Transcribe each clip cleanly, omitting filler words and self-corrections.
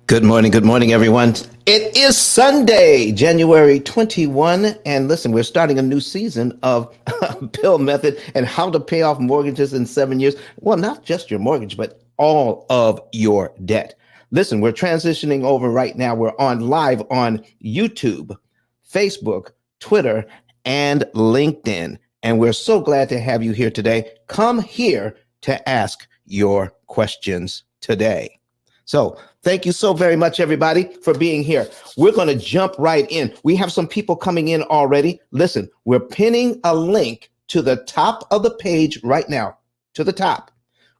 Good morning, everyone. It is Sunday, January 21, and listen, we're starting a new season of P.I.L.L Method and how to pay off mortgages in 7 years. Well, not just your mortgage, but all of your debt. Listen, we're transitioning over right now. We're on live on YouTube, Facebook, Twitter, and LinkedIn. And we're so glad to have you here today. Come here to ask your questions today. So thank you so very much, everybody, for being here. We're going to jump right in. We have some people coming in already. Listen, we're pinning a link to the top of the page right now, to the top,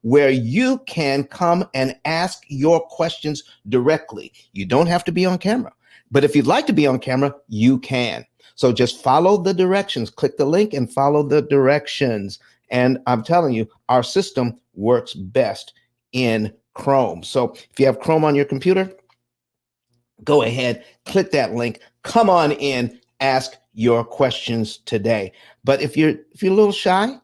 where you can come and ask your questions directly. You don't have to be on camera, but if you'd like to be on camera, you can. So just follow the directions, click the link and follow the directions. And I'm telling you, our system works best in Chrome. So if you have Chrome on your computer, go ahead, click that link, come on in, ask your questions today. But if you're a little shy,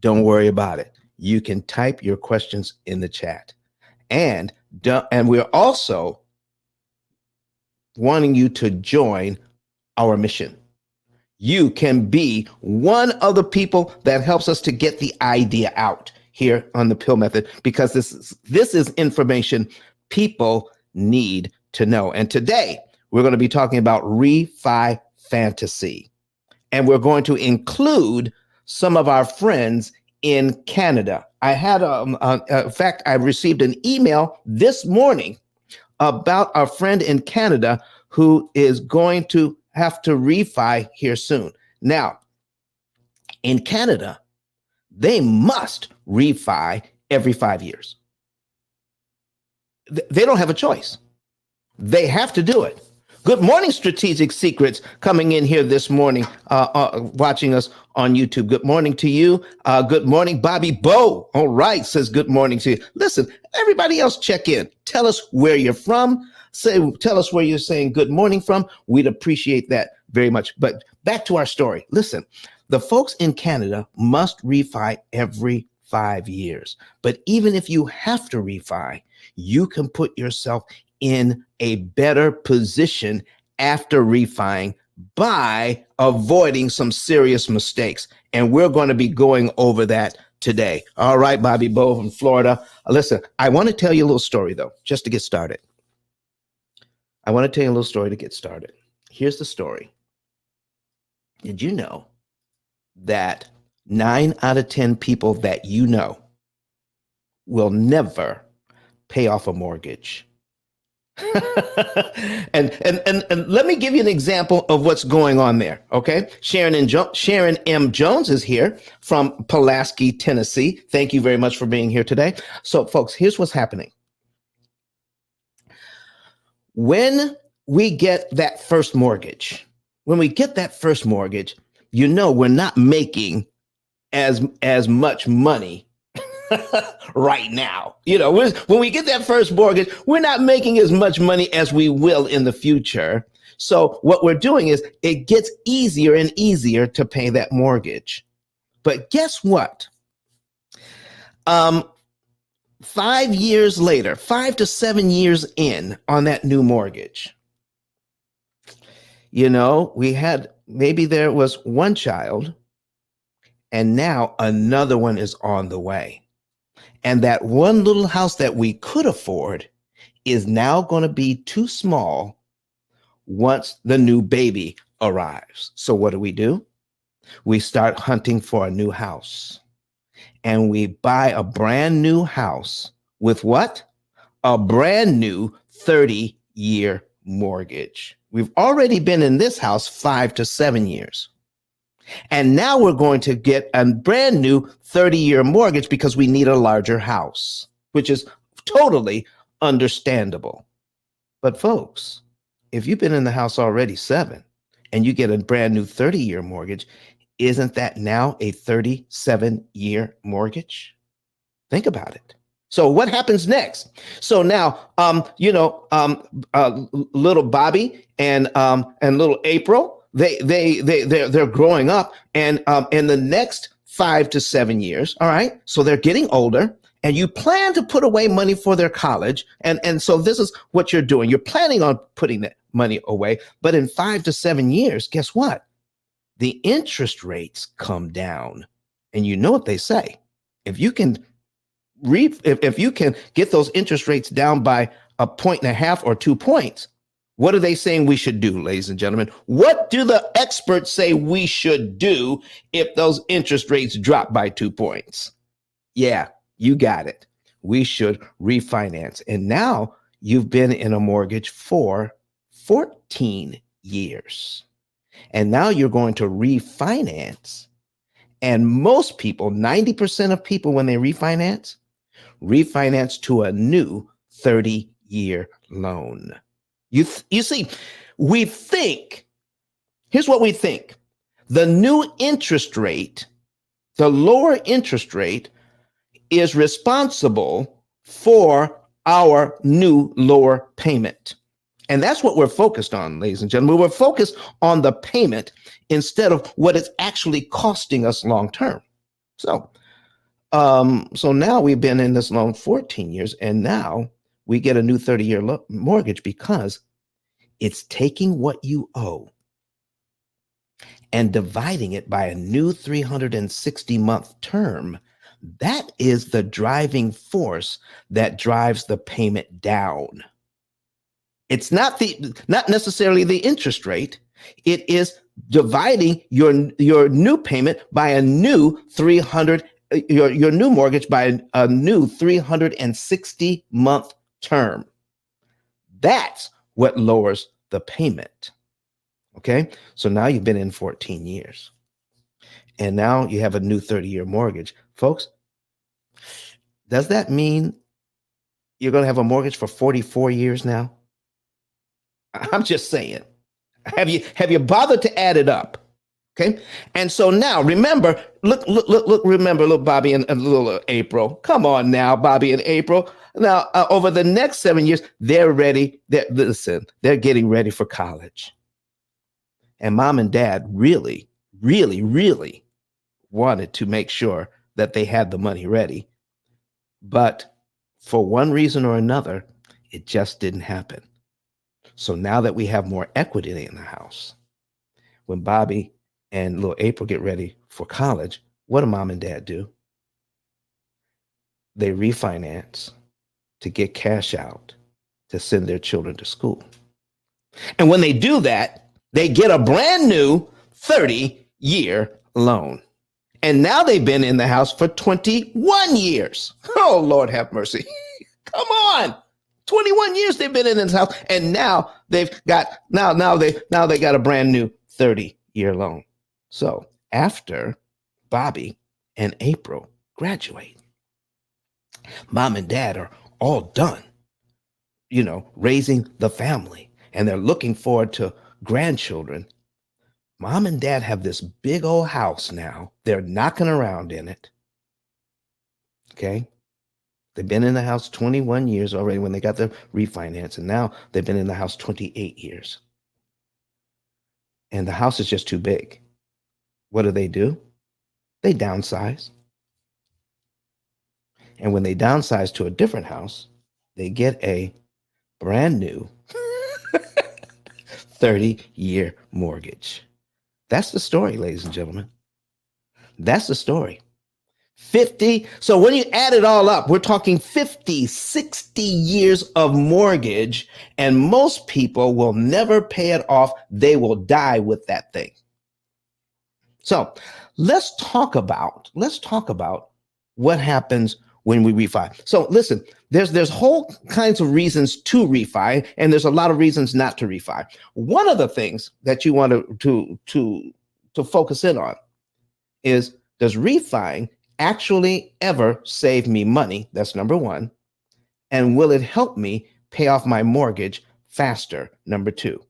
don't worry about it. You can type your questions in the chat. And we're also wanting you to join our mission. You can be one of the people that helps us to get the idea out here on the P.I.L.L Method, because this is information people need to know. And today we're going to be talking about refi fantasy, and we're going to include some of our friends in Canada. I had in fact, I received an email this morning about our friend in Canada who is going to have to refi here soon. Now, in Canada, they must refi every 5 years. They don't have a choice. They have to do it. Good morning, Strategic Secrets, coming in here this morning, watching us on YouTube. Good morning to you. Good morning, Bobby Bow. All right, says good morning to you. Listen, everybody else check in. Tell us where you're from. Tell us where you're saying good morning from. We'd appreciate that very much. But back to our story. Listen, the folks in Canada must refi every 5 years. But even if you have to refi, you can put yourself in a better position after refining by avoiding some serious mistakes. And we're going to be going over that today. All right, Bobby Bow from Florida. Listen, I want to tell you a little story, though, just to get started. Here's the story. Did you know that 9 out of 10 people that you know will never pay off a mortgage? and let me give you an example of what's going on there. Okay. Sharon M. Jones is here from Pulaski, Tennessee. Thank you very much for being here today. So folks, here's what's happening. When we get that first mortgage, you know, we're not making as much money right now. You know, when we get that first mortgage, we're not making as much money as we will in the future. So what we're doing is it gets easier and easier to pay that mortgage. But guess what? 5 years later, 5 to 7 years in on that new mortgage, you know, maybe there was one child and now another one is on the way. And that one little house that we could afford is now going to be too small once the new baby arrives. So what do? We start hunting for a new house. And we buy a brand new house with what? A brand new 30-year mortgage. We've already been in this house 5 to 7 years. And now we're going to get a brand new 30-year mortgage because we need a larger house, which is totally understandable. But folks, if you've been in the house already 7 and you get a brand new 30-year mortgage, isn't that now a 37-year mortgage? Think about it. So what happens next? So now, little Bobby and little April, they're growing up, and in the next 5 to 7 years, all right. So they're getting older, and you plan to put away money for their college. And so this is what you're doing. You're planning on putting that money away. But in 5 to 7 years, guess what? The interest rates come down. And you know what they say. If you can if you can get those interest rates down by 1.5 or 2 points, what are they saying we should do, ladies and gentlemen? What do the experts say we should do if those interest rates drop by 2 points? Yeah, you got it. We should refinance. And now you've been in a mortgage for 14 years. And now you're going to refinance. And most people, 90% of people, when they refinance to a new 30-year loan. You see, we think, here's what we think. The new interest rate, the lower interest rate, is responsible for our new lower payment. And that's what we're focused on, ladies and gentlemen. We're focused on the payment instead of what it's actually costing us long term. So now we've been in this loan 14 years, and now we get a new 30-year mortgage because it's taking what you owe and dividing it by a new 360-month term. That is the driving force that drives the payment down. It's not necessarily the interest rate. It is dividing your new payment by a new your new mortgage by a new 360-month term. That's what lowers the payment. Okay, so now you've been in 14 years, and now you have a new 30-year mortgage, folks. Does that mean you're going to have a mortgage for 44 years now? I'm just saying. Have you bothered to add it up? Okay. And so now remember, remember little Bobby and little April. Come on now, Bobby and April. Now, over the next 7 years, they're ready. They're getting ready for college. And mom and dad really, really, really wanted to make sure that they had the money ready. But for one reason or another, it just didn't happen. So now that we have more equity in the house, when Bobby and little April get ready for college, what do mom and dad do? They refinance to get cash out to send their children to school. And when they do that, they get a brand new 30-year loan. And now they've been in the house for 21 years. Oh, Lord have mercy. Come on. 21 years they've been in this house, and now they got a brand new 30-year loan. So after Bobby and April graduate, mom and dad are all done, raising the family, and they're looking forward to grandchildren. Mom and dad have this big old house now. They're knocking around in it. Okay. They've been in the house 21 years already when they got the refinance, and now they've been in the house 28 years. And the house is just too big. What do? They downsize. And when they downsize to a different house, they get a brand new 30-year mortgage. That's the story, ladies and gentlemen. That's the story. 50. So when you add it all up, we're talking 50, 60 years of mortgage, and most people will never pay it off. They will die with that thing. So let's talk about what happens when we refi. So listen, there's whole kinds of reasons to refi, and there's a lot of reasons not to refi. One of the things that you want to focus in on is, does refi actually ever save me money? That's number one. And will it help me pay off my mortgage faster? Number two.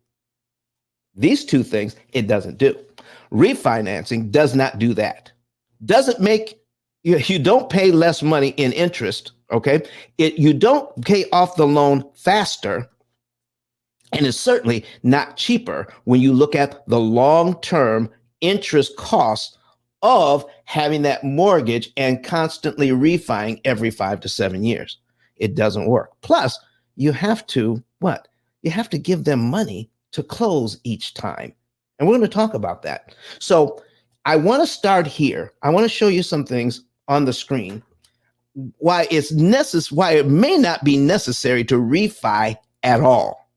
These two things it doesn't do. Refinancing does not do that. Doesn't make you don't pay less money in interest, okay? You don't pay off the loan faster, and it's certainly not cheaper when you look at the long-term interest costs of having that mortgage and constantly refining every 5 to 7 years. It doesn't work. Plus, you have to what? You have to give them money to close each time. And we're going to talk about that. So I want to start here. I want to show you some things on the screen why it's necessary, why it may not be necessary to refi at all.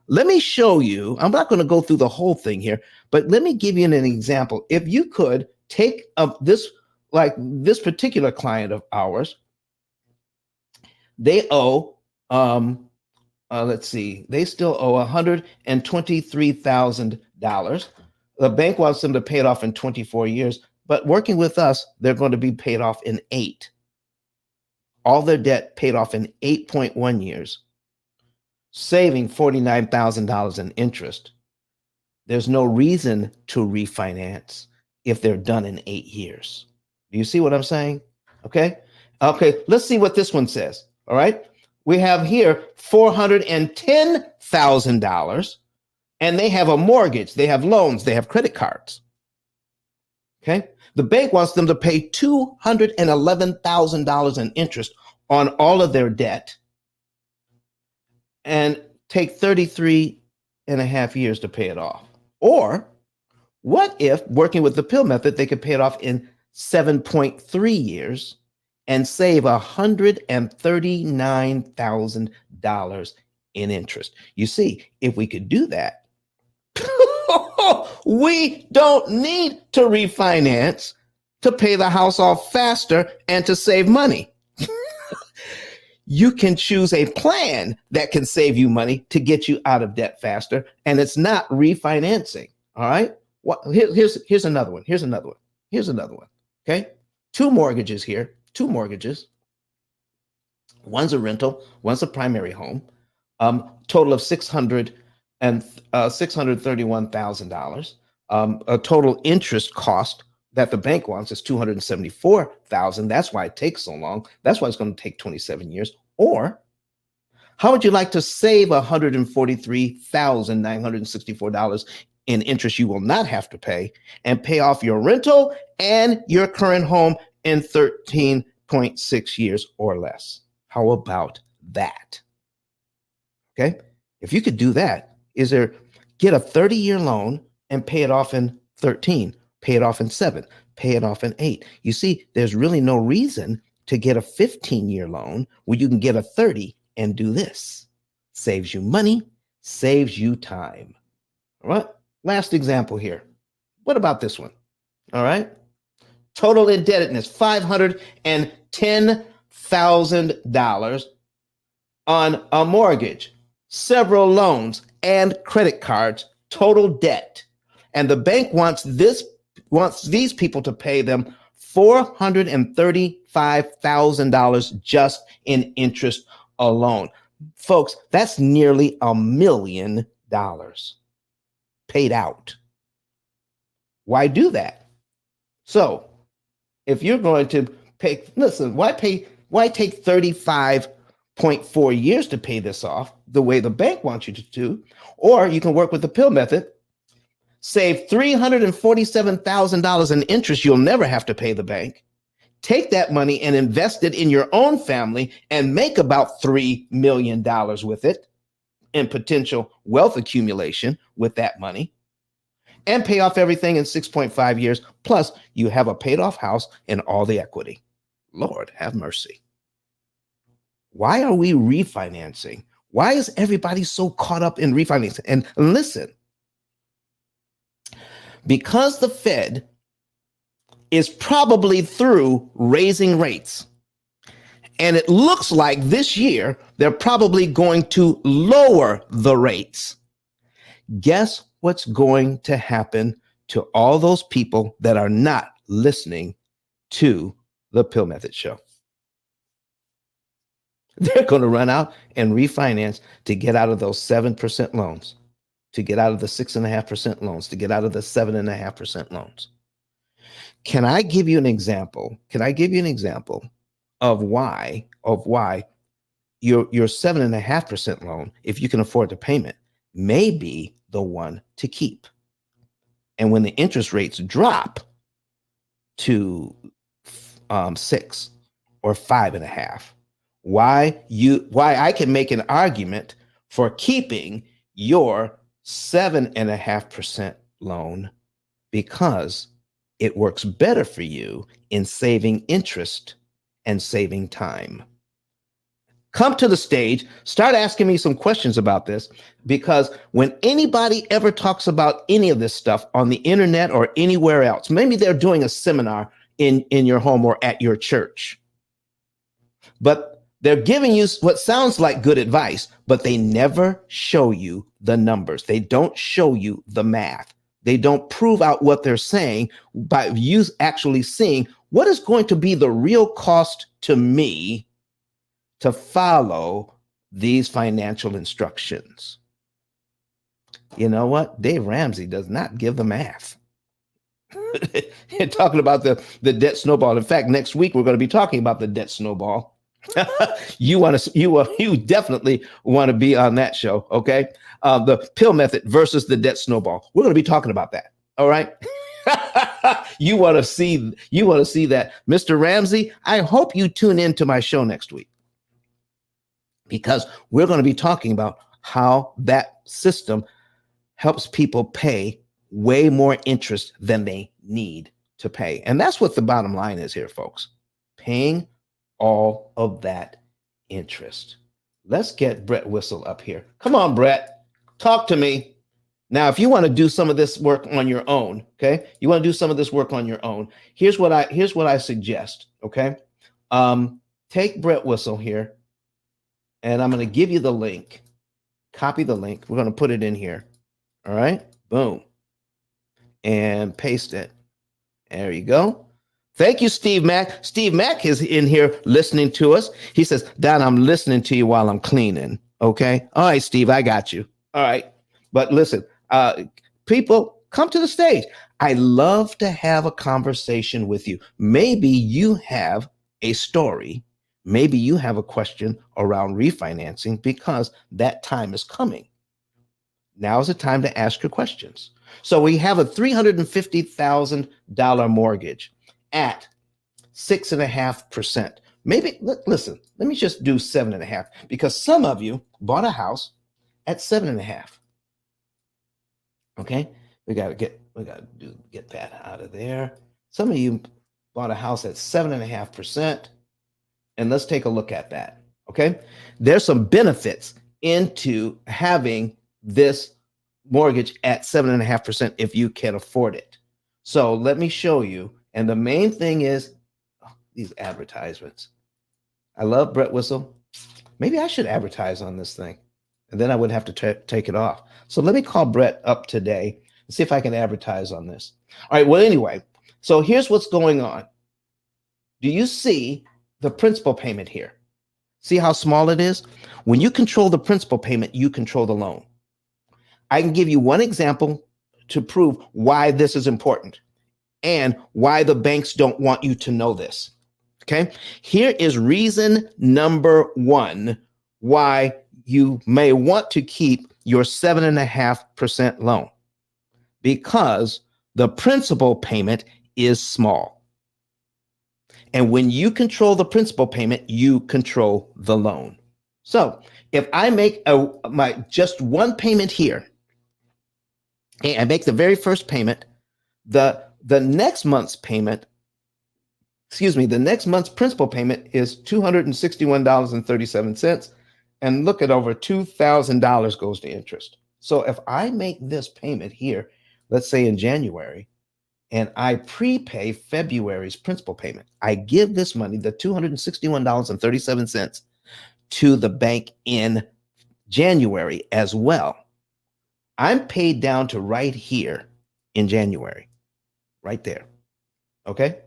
Let me show you. I'm not going to go through the whole thing here, but let me give you an example. If you could take this, like this particular client of ours, they owe, let's see, they still owe $123,000. The bank wants them to pay it off in 24 years, but working with us, they're going to be paid off in 8. All their debt paid off in 8.1 years, saving $49,000 in interest. There's no reason to refinance if they're done in 8 years. Do you see what I'm saying? Okay. Let's see what this one says. All right. We have here $410,000, and they have a mortgage, they have loans, they have credit cards. Okay. The bank wants them to pay $211,000 in interest on all of their debt and take 33 and a half years to pay it off. Or what if, working with the P.I.L.L method, they could pay it off in 7.3 years and save $139,000 in interest? You see, if we could do that, we don't need to refinance to pay the house off faster and to save money. You can choose a plan that can save you money to get you out of debt faster, and it's not refinancing. All right. Here's another one. Here's another one. Okay. 2 mortgages here. 2 mortgages. One's a rental. One's a primary home. Total of $631,000. A total interest cost that the bank wants is $274,000. That's why it takes so long. That's why it's going to take 27 years. Or how would you like to save $143,964 in interest you will not have to pay and pay off your rental and your current home in 13.6 years or less? How about that? Okay. If you could do that, get a 30-year loan and pay it off in 13, pay it off in 7, pay it off in 8. You see, there's really no reason to get a 15-year loan where you can get a 30 and do this. Saves you money, saves you time. All right. Last example here. What about this one? All right. Total indebtedness, $510,000 on a mortgage, several loans and credit cards, total debt. And the bank wants these people to pay them $435,000 just in interest alone. Folks, that's nearly $1 million paid out. Why do that? So if you're going to pay, listen, why take 35.4 years to pay this off the way the bank wants you to do? Or you can work with the P.I.L.L method, save $347,000 in interest you'll never have to pay the bank. Take that money and invest it in your own family and make about $3 million with it in potential wealth accumulation with that money, and pay off everything in 6.5 years. Plus, you have a paid off house and all the equity. Lord have mercy. Why are we refinancing? Why is everybody so caught up in refinancing? And listen, because the Fed is probably through raising rates, and it looks like this year they're probably going to lower the rates. Guess what's going to happen to all those people that are not listening to the P.I.L.L method show? They're going to run out and refinance to get out of those 7% loans, to get out of the 6.5% loans, to get out of the 7.5% loans. Can I give you an example? Of why your 7.5% loan, if you can afford the payment, may be the one to keep? And when the interest rates drop to 6 or 5.5. Why I can make an argument for keeping your 7.5% loan, because it works better for you in saving interest and saving time. Come to the stage, start asking me some questions about this, because when anybody ever talks about any of this stuff on the internet or anywhere else, maybe they're doing a seminar in your home or at your church, but they're giving you what sounds like good advice, but they never show you the numbers. They don't show you the math. They don't prove out what they're saying by you actually seeing what is going to be the real cost to me to follow these financial instructions. You know what? Dave Ramsey does not give the math. You're talking about the debt snowball. In fact, next week we're going to be talking about the debt snowball. You definitely want to be on that show, okay? The P.I.L.L method versus the debt snowball. We're going to be talking about that. All right. You want to see that, Mr. Ramsey? I hope you tune in to my show next week, because we're going to be talking about how that system helps people pay way more interest than they need to pay. And that's what the bottom line is here, folks. Paying all of that interest. Let's get Brett Whistle up here. Come on, Brett, talk to me. Now, if you want to do some of this work on your own, okay? You want to do some of this work on your own. Here's what I suggest, okay? Take Brett Whistle here, and I'm going to give you the link. Copy the link. We're going to put it in here. All right, boom, and paste it. There you go. Thank you, Steve Mack. Steve Mack is in here listening to us. He says, Don, I'm listening to you while I'm cleaning. Okay. All right, Steve, I got you. All right. But listen, people, come to the stage. I love to have a conversation with you. Maybe you have a story. Maybe you have a question around refinancing, because that time is coming. Now is the time to ask your questions. So we have a $350,000 mortgage at 6.5%. Maybe, listen, let me just do 7.5%, because some of you bought a house at 7.5%. Okay, we gotta get that out of there. Some of you bought a house at 7.5%, and let's take a look at that. Okay, there's some benefits into having this mortgage at 7.5% if you can afford it. So let me show you. And the main thing is these advertisements. I love Brett Whistle. Maybe I should advertise on this thing, and then I would have to take it off. So let me call Brett up today and see if I can advertise on this. All right. Well, anyway, so here's what's going on. Do you see the principal payment here? See how small it is? When you control the principal payment, you control the loan. I can give you one example to prove why this is important and why the banks don't want you to know this. Okay, here is reason number one why you may want to keep your 7.5% loan, because the principal payment is small. And when you control the principal payment, you control the loan. So if I make my just one payment here, and I make the very first payment, the next month's payment, the next month's principal payment is $261.37. And look at, over $2,000 goes to interest. So if I make this payment here, let's say in January, and I prepay February's principal payment, I give this money, the $261.37, to the bank in January as well. I'm paid down to right here in January, right there. Okay.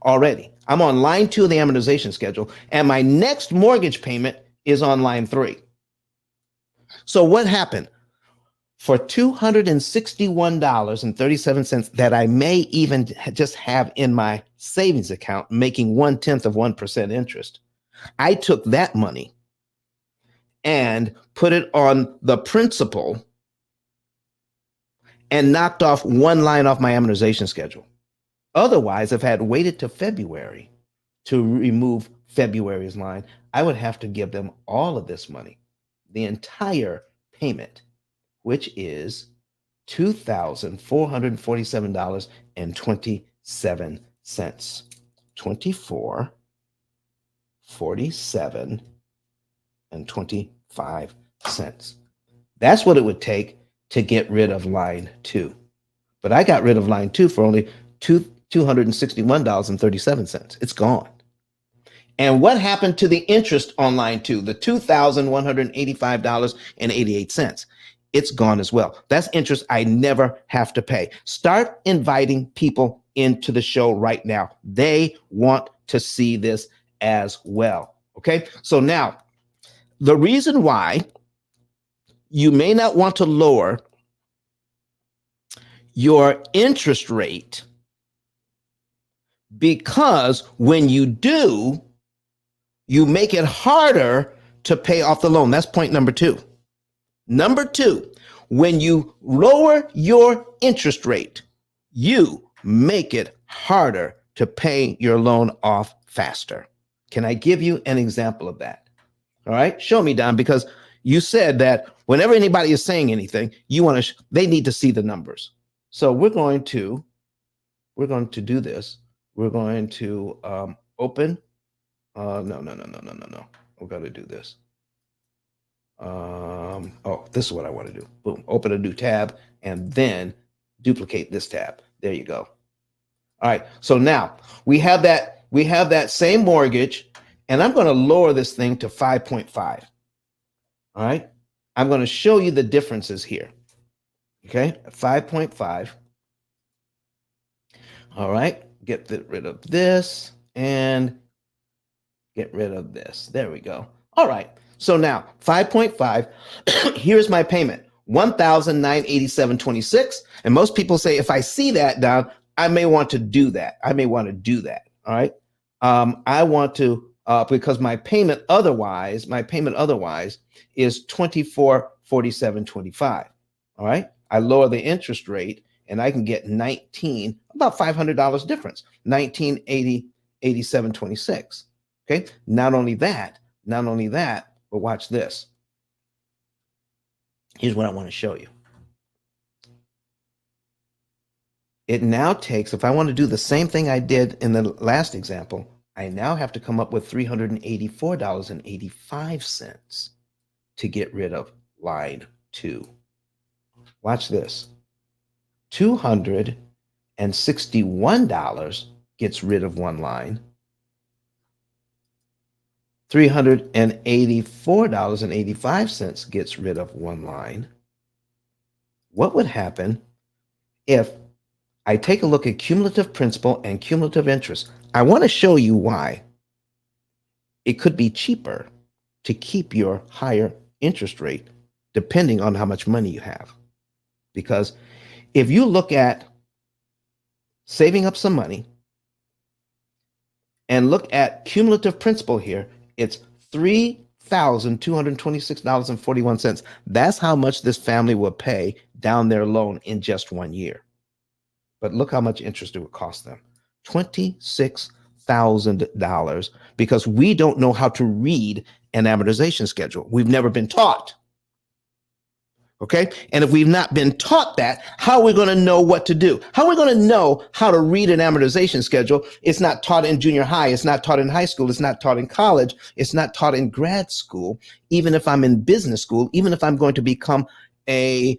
Already, I'm on line 2 of the amortization schedule, and my next mortgage payment is on line 3. So what happened? For $261.37 that I may even just have in my savings account, making 0.1% interest, I took that money and put it on the principal and knocked off one line off my amortization schedule. Otherwise, if I had waited to February to remove February's line, I would have to give them all of this money, the entire payment, which is $2,447.27. 2447 and 25 cents. That's what it would take to get rid of line 2. But I got rid of line 2 for only $261.37. It's gone. And what happened to the interest on line 2, the $2,185.88? It's gone as well. That's interest I never have to pay. Start inviting people into the show right now. They want to see this as well. Okay. So now, the reason why you may not want to lower your interest rate, because when you do, you make it harder to pay off the loan. That's point number 2. Number 2, when you lower your interest rate, you make it harder to pay your loan off faster. Can I give you an example of that? All right, show me, Don, because you said that whenever anybody is saying anything, you want to, they need to see the numbers. So we're going to do this. We're going to open. No. We're going to do this. This is what I want to do. Boom, open a new tab and then duplicate this tab. There you go. All right. So now we have that same mortgage, and I'm going to lower this thing to 5.5. All right. I'm going to show you the differences here. Okay. 5.5. All right. Get rid of this and get rid of this. There we go. All right. So now 5.5, here's my payment, $1,987.26. And most people say, if I see that, Don, I may want to do that. All right. I want to, because my payment otherwise is $2447.25. All right. I lower the interest rate and I can get about $500 difference, $1,987.26. Okay. Not only that, but watch this. Here's what I want to show you. It now takes, if I want to do the same thing I did in the last example, I now have to come up with $384.85 to get rid of line 2. Watch this. $261 gets rid of one line. $384.85 gets rid of one line. What would happen if I take a look at cumulative principal and cumulative interest? I want to show you why it could be cheaper to keep your higher interest rate depending on how much money you have. Because if you look at saving up some money and look at cumulative principal here, it's $3,226.41. That's how much this family will pay down their loan in just 1 year. But look how much interest it would cost them. $26,000, because we don't know how to read an amortization schedule. We've never been taught. Okay. And if we've not been taught that, how are we going to know what to do? How are we going to know how to read an amortization schedule? It's not taught in junior high. It's not taught in high school. It's not taught in college. It's not taught in grad school. Even if I'm in business school, even if I'm going to become a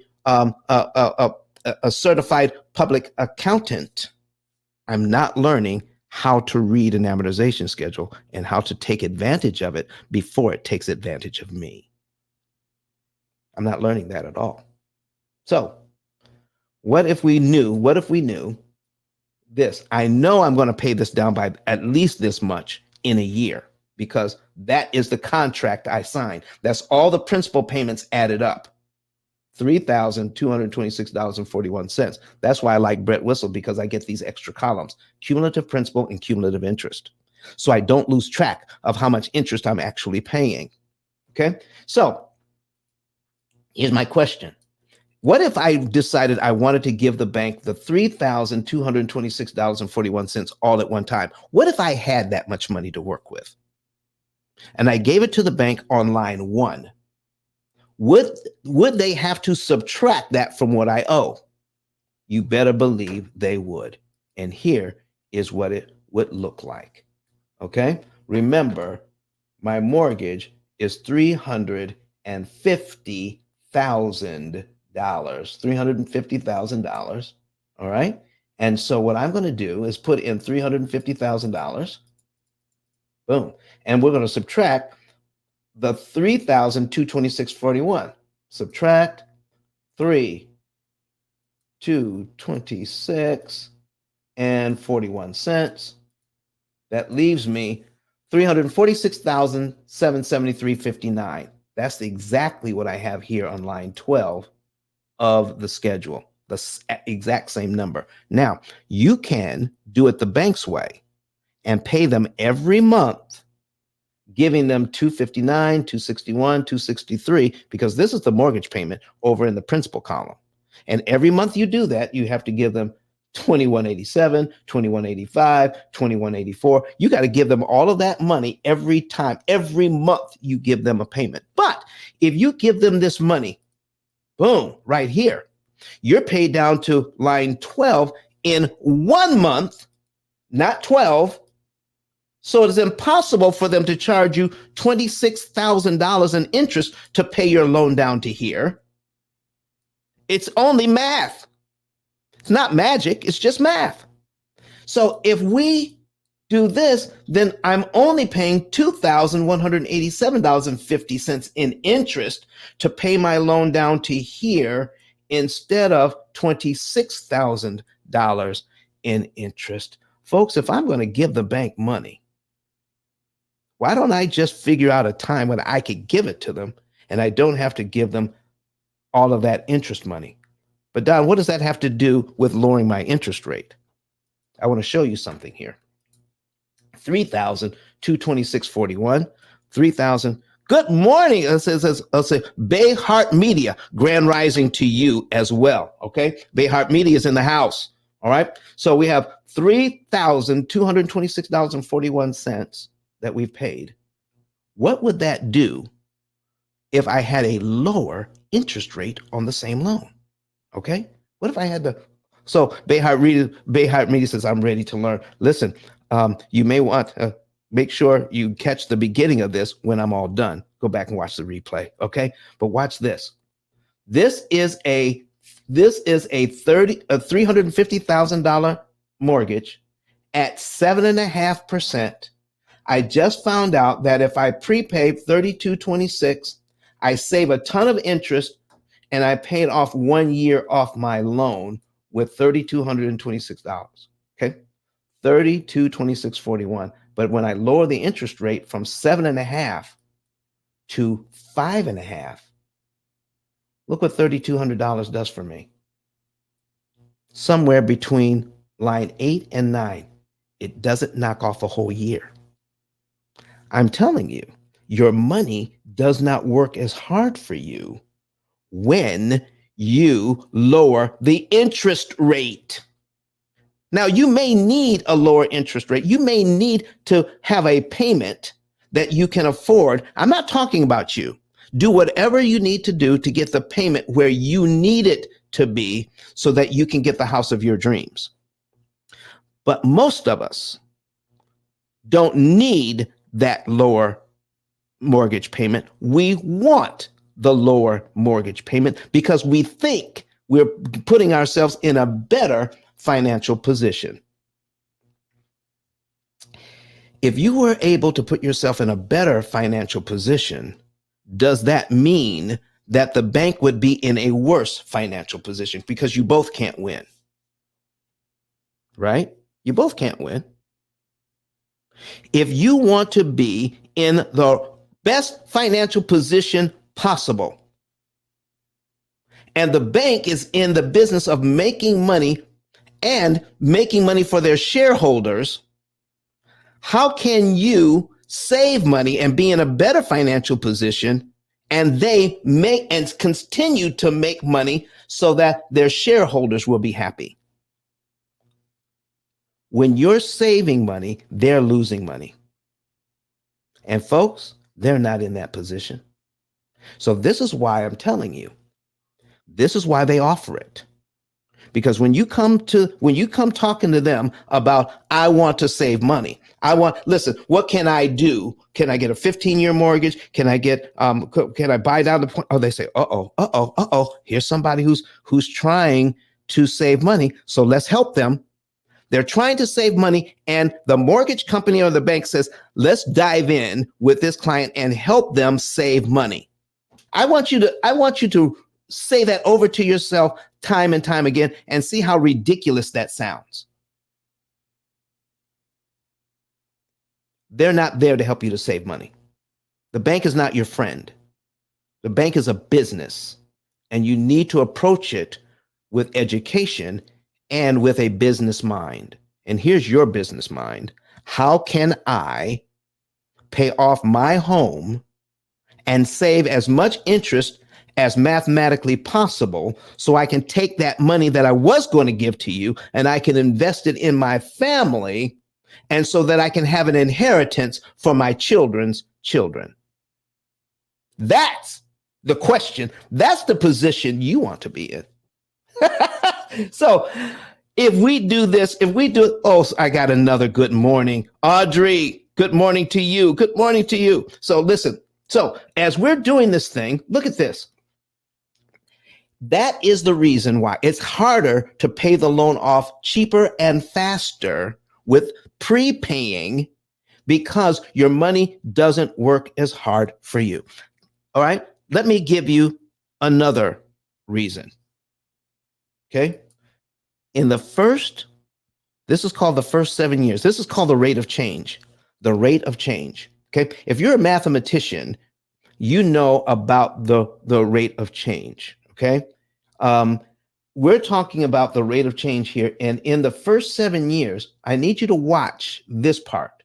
certified public accountant, I'm not learning how to read an amortization schedule and how to take advantage of it before it takes advantage of me. I'm not learning that at all. So what if we knew this? I know I'm going to pay this down by at least this much in a year, because that is the contract I signed. That's all the principal payments added up. $3,226.41. That's why I like Brett Whistle, because I get these extra columns, cumulative principal and cumulative interest. So I don't lose track of how much interest I'm actually paying. Okay. So here's my question. What if I decided I wanted to give the bank the $3,226.41 all at one time? What if I had that much money to work with and I gave it to the bank on line one? Would would they have to subtract that from what I owe? You better believe they would. And here is what it would look like. Okay? Remember, my mortgage is $350,000. $350,000. All right. And so what I'm going to do is put in $350,000. Boom. And we're going to subtract the 3,226.41. Subtract 3,226 and 41 cents. That leaves me 346,773.59. That's exactly what I have here on line 12 of the schedule, the exact same number. Now, you can do it the bank's way and pay them every month, giving them 259, 261, 263, because this is the mortgage payment over in the principal column. And every month you do that, you have to give them 2187, 2185, 2184. You got to give them all of that money every time, every month you give them a payment. But if you give them this money, boom, right here, you're paid down to line 12 in 1 month, not 12. So it is impossible for them to charge you $26,000 in interest to pay your loan down to here. It's only math. It's not magic, it's just math. So if we do this, then I'm only paying $2,187.50 in interest to pay my loan down to here instead of $26,000 in interest. Folks, if I'm going to give the bank money, why don't I just figure out a time when I could give it to them and I don't have to give them all of that interest money? But Don, what does that have to do with lowering my interest rate? I want to show you something here. 3,226.41, 3,000. Good morning. It says Bay Heart Media, grand rising to you as well. Okay. Bay Heart Media is in the house. All right. So we have $3,226.41 that we've paid. What would that do if I had a lower interest rate on the same loan? Okay. What if I had the, so Bay Heart Media says, I'm ready to learn. Listen, you may want to make sure you catch the beginning of this when I'm all done. Go back and watch the replay. Okay. But watch this. This is a $350,000 mortgage at 7.5%. I just found out that if I prepay 3226, I save a ton of interest and I paid off 1 year off my loan with $3,226. Okay. 3226.41. But when I lower the interest rate from 7.5 to 5.5, look what $3,200 does for me. Somewhere between line 8 and 9. It doesn't knock off a whole year. I'm telling you, your money does not work as hard for you when you lower the interest rate. Now, you may need a lower interest rate. You may need to have a payment that you can afford. I'm not talking about you. Do whatever you need to do to get the payment where you need it to be so that you can get the house of your dreams. But most of us don't need that lower mortgage payment. We want the lower mortgage payment because we think we're putting ourselves in a better financial position. If you were able to put yourself in a better financial position, does that mean that the bank would be in a worse financial position? Because you both can't win, right? You both can't win. If you want to be in the best financial position possible, and the bank is in the business of making money and making money for their shareholders, how can you save money and be in a better financial position and they make and continue to make money so that their shareholders will be happy. When you're saving money, they're losing money. And folks, they're not in that position. So this is why I'm telling you, this is why they offer it. Because when you come talking to them about, I want to save money. Listen, what can I do? Can I get a 15-year mortgage? Can I get, can I buy down the point? Oh, they say, here's somebody who's trying to save money. So let's help them. They're trying to save money, and the mortgage company or the bank says, let's dive in with this client and help them save money. I want you to say that over to yourself time and time again and see how ridiculous that sounds. They're not there to help you to save money. The bank is not your friend. The bank is a business, and you need to approach it with education and with a business mind. And here's your business mind. How can I pay off my home and save as much interest as mathematically possible so I can take that money that I was going to give to you and I can invest it in my family, and so that I can have an inheritance for my children's children? That's the question. That's the position you want to be in. So if we do this, I got another good morning. Audrey, good morning to you. Good morning to you. So listen, so as we're doing this thing, look at this. That is the reason why it's harder to pay the loan off cheaper and faster with prepaying, because your money doesn't work as hard for you. All right, let me give you another reason. Okay. This is called the first 7 years. This is called the rate of change. The rate of change. Okay. If you're a mathematician, you know about the rate of change. Okay. We're talking about the rate of change here. And in the first 7 years, I need you to watch this part.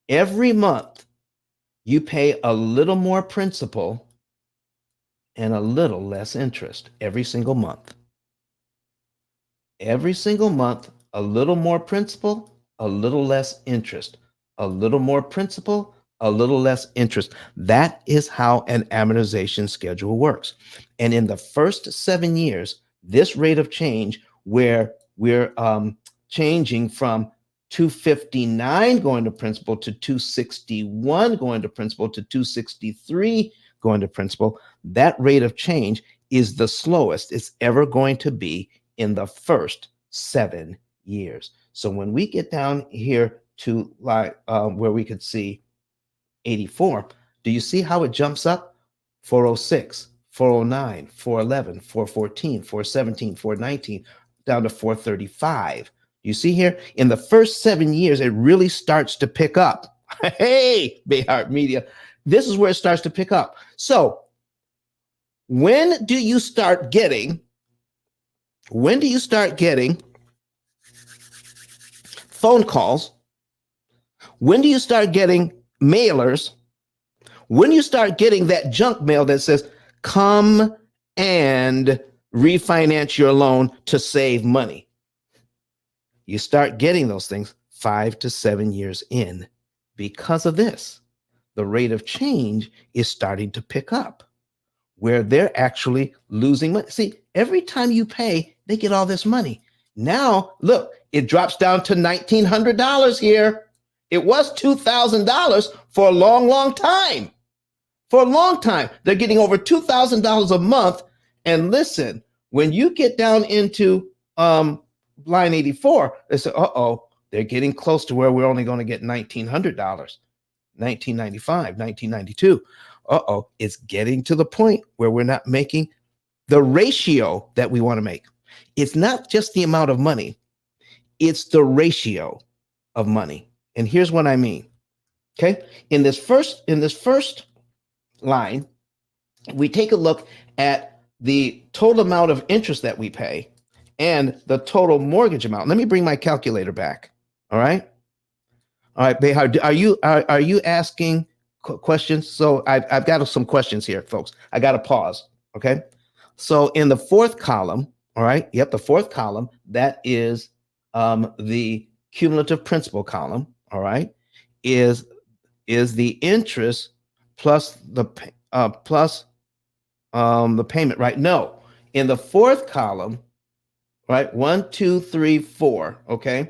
Every month, you pay a little more principal and a little less interest every single month. Every single month, a little more principal, a little less interest, a little more principal, a little less interest. That is how an amortization schedule works. And in the first 7 years, this rate of change, where we're changing from 259 going to principal to 261 going to principal to 263 going to principal, that rate of change is the slowest it's ever going to be in the first 7 years. So when we get down here to where we could see 84, do you see how it jumps up? 406, 409, 411, 414, 417, 419, down to 435. You see here, in the first 7 years, it really starts to pick up. Hey, Bayheart Media, this is where it starts to pick up. So when do you start getting phone calls? When do you start getting mailers? When do you start getting that junk mail that says, come and refinance your loan to save money? You start getting those things 5 to 7 years in. Because of this, the rate of change is starting to pick up, where they're actually losing money. See, every time you pay, they get all this money. Now, look, it drops down to $1,900 here. It was $2,000 for a long, long time. For a long time, they're getting over $2,000 a month. And listen, when you get down into line 84, they say, they're getting close to where we're only going to get $1,900, $1,995, $1,992. It's getting to the point where we're not making the ratio that we want to make. It's not just the amount of money, it's the ratio of money. And here's what I mean. Okay. In this first line, we take a look at the total amount of interest that we pay and the total mortgage amount. Let me bring my calculator back. All right. Behar, are you asking questions? So I've got some questions here, folks. I got to pause. Okay. So in the fourth column, all right. Yep. The fourth column, that is the cumulative principal column. All right. Is the interest plus the payment, right? No. In the fourth column, right? 1, 2, 3, 4. Okay.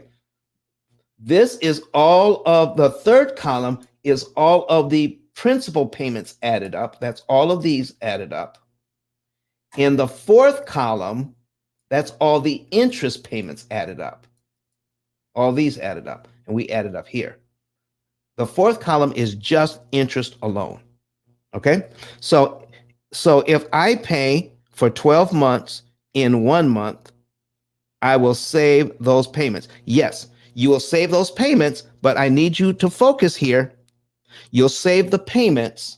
This is all of the third column is all of the principal payments added up. That's all of these added up. In the fourth column, that's all the interest payments added up. All these added up, and we added up here. The fourth column is just interest alone. Okay? So if I pay for 12 months in 1 month, I will save those payments. Yes, you will save those payments, but I need you to focus here. You'll save the payments,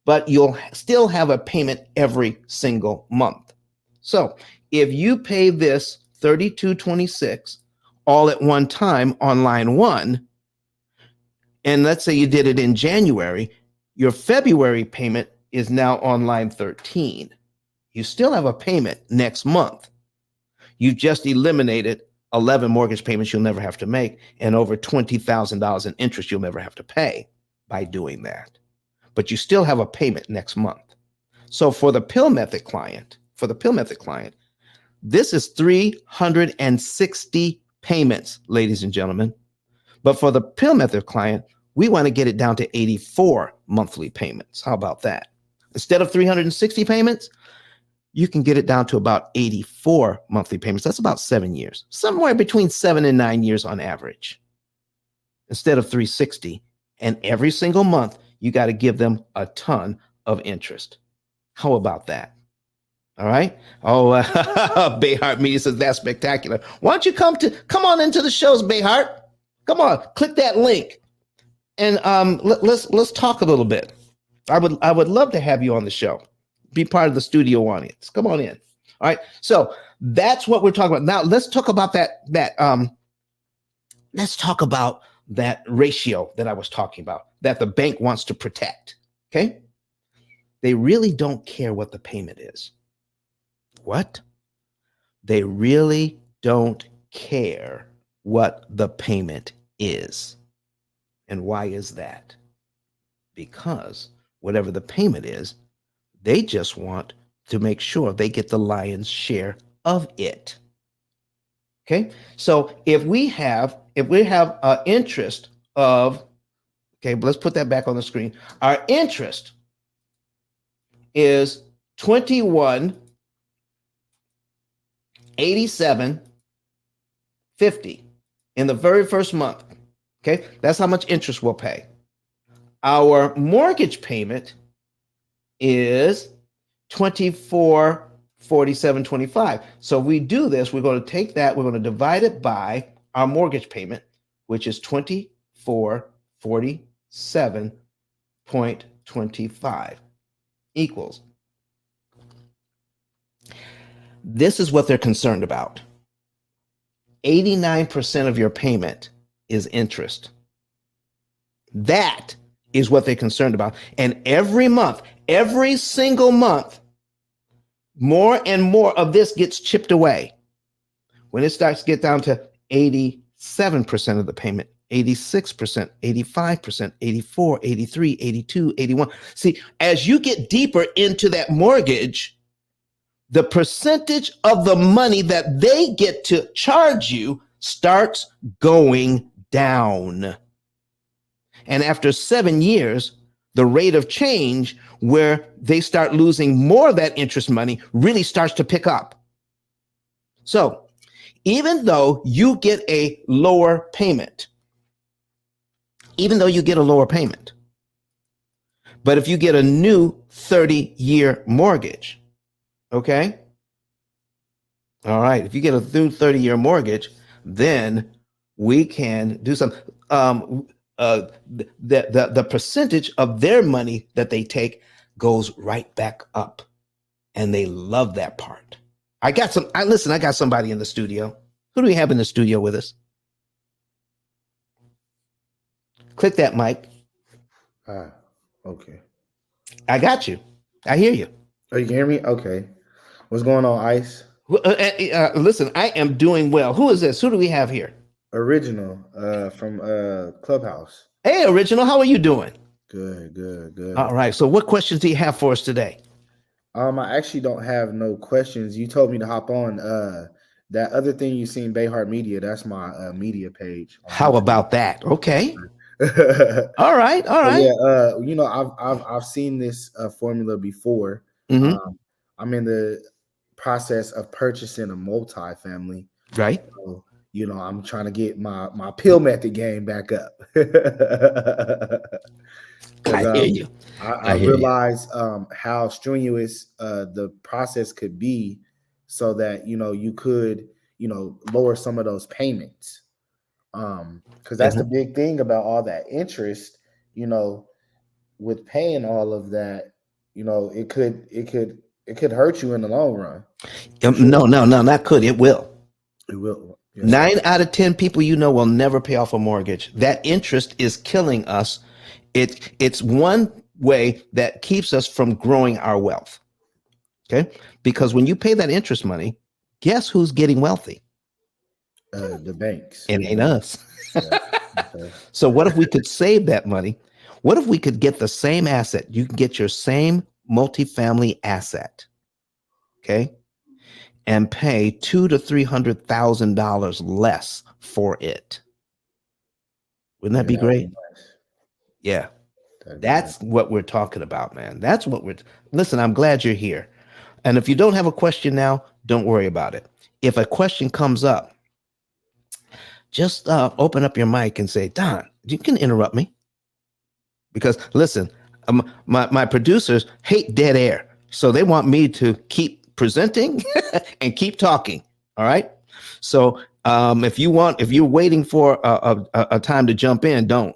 but you'll still have a payment every single month. So if you pay this $32.26 all at one time on line 1, and let's say you did it in January, your February payment is now on line 13. You still have a payment next month. You've just eliminated 11 mortgage payments you'll never have to make and over $20,000 in interest you'll never have to pay by doing that. But you still have a payment next month. So for the P.I.L.L method client, this is 360 payments, ladies and gentlemen. But for the P.I.L.L method client, we want to get it down to 84 monthly payments. How about that? Instead of 360 payments, you can get it down to about 84 monthly payments. That's about 7 years, somewhere between 7 and 9 years on average, instead of 360. And every single month, you got to give them a ton of interest. How about that? All right. Oh, Bayhart Media says that's spectacular. Why don't you come on into the shows, Bayhart? Come on, click that link, and let's talk a little bit. I would love to have you on the show. Be part of the studio audience. Come on in. All right. So that's what we're talking about. Now let's talk about let's talk about that ratio that I was talking about that the bank wants to protect. Okay. They really don't care what the payment is. What? They really don't care what the payment is. And why is that? Because whatever the payment is, they just want to make sure they get the lion's share of it. Okay. So if we have interest of, okay, but let's put that back on the screen. Our interest is 2187.50 in the very first month. Okay, that's how much interest we'll pay. Our mortgage payment is 2447.25. So we do this, we're going to take that, we're going to divide it by our mortgage payment, which is 2447.25 equals. This is what they're concerned about. 89% of your payment is interest. That is what they're concerned about. And every month, every single month, more and more of this gets chipped away. When it starts to get down to 87% of the payment, 86%, 85%, 84, 83, 82, 81. See, as you get deeper into that mortgage, the percentage of the money that they get to charge you starts going down. And after 7 years, the rate of change where they start losing more of that interest money really starts to pick up. So even though you get a lower payment, but if you get a new 30-year mortgage, okay? All right, if you get a new 30-year mortgage, then we can do some, the percentage of their money that they take goes right back up. And they love that part. I got somebody in the studio. Who do we have in the studio with us? Click that mic. Hi. Okay. I got you. I hear you. Oh, you can hear me? Okay. What's going on, Ice? Listen, I am doing well. Who is this? Who do we have here? Original from Clubhouse. Hey, Original, how are you doing? Good, good, All good. right. So, what questions do you have for us today? I actually don't have no questions. You told me to hop on that other thing you seen Bayheart Media. That's my media page on How YouTube. about that? Okay. So All right. All right. yeah, I've seen this formula before. Mm-hmm. Um, I'm in the process of purchasing a multi-family. Right. So, I'm trying to get my pill method game back up. Because I hear you. I I hear you. realized how strenuous the process could be, so that you could lower some of those payments. Because that's the Mhm. big thing about all that interest. You know, with paying all of that, it could hurt you in the long run, for sure. No, no, no, not could. It will. It will. Yes, sir. 9 out of 10 people will never pay off a mortgage. That interest is killing us. It's one way that keeps us from growing our wealth. Okay, because when you pay that interest money, guess who's getting wealthy? The banks. It ain't us. Yeah. Okay. So what if we could save that money? What if we could get the same asset? You can get your same multifamily asset, okay, and pay $200,000 to $300,000 less for it. Wouldn't that Yeah, be that would be great? nice. Yeah, That'd be nice. that's what we're talking about, man. That's what we're. Listen, I'm glad you're here. And if you don't have a question now, don't worry about it. If a question comes up, just open up your mic and say, Don, you can interrupt me. Because listen, my producers hate dead air, so they want me to keep presenting and keep talking. All right. So if you're waiting for a time to jump in, don't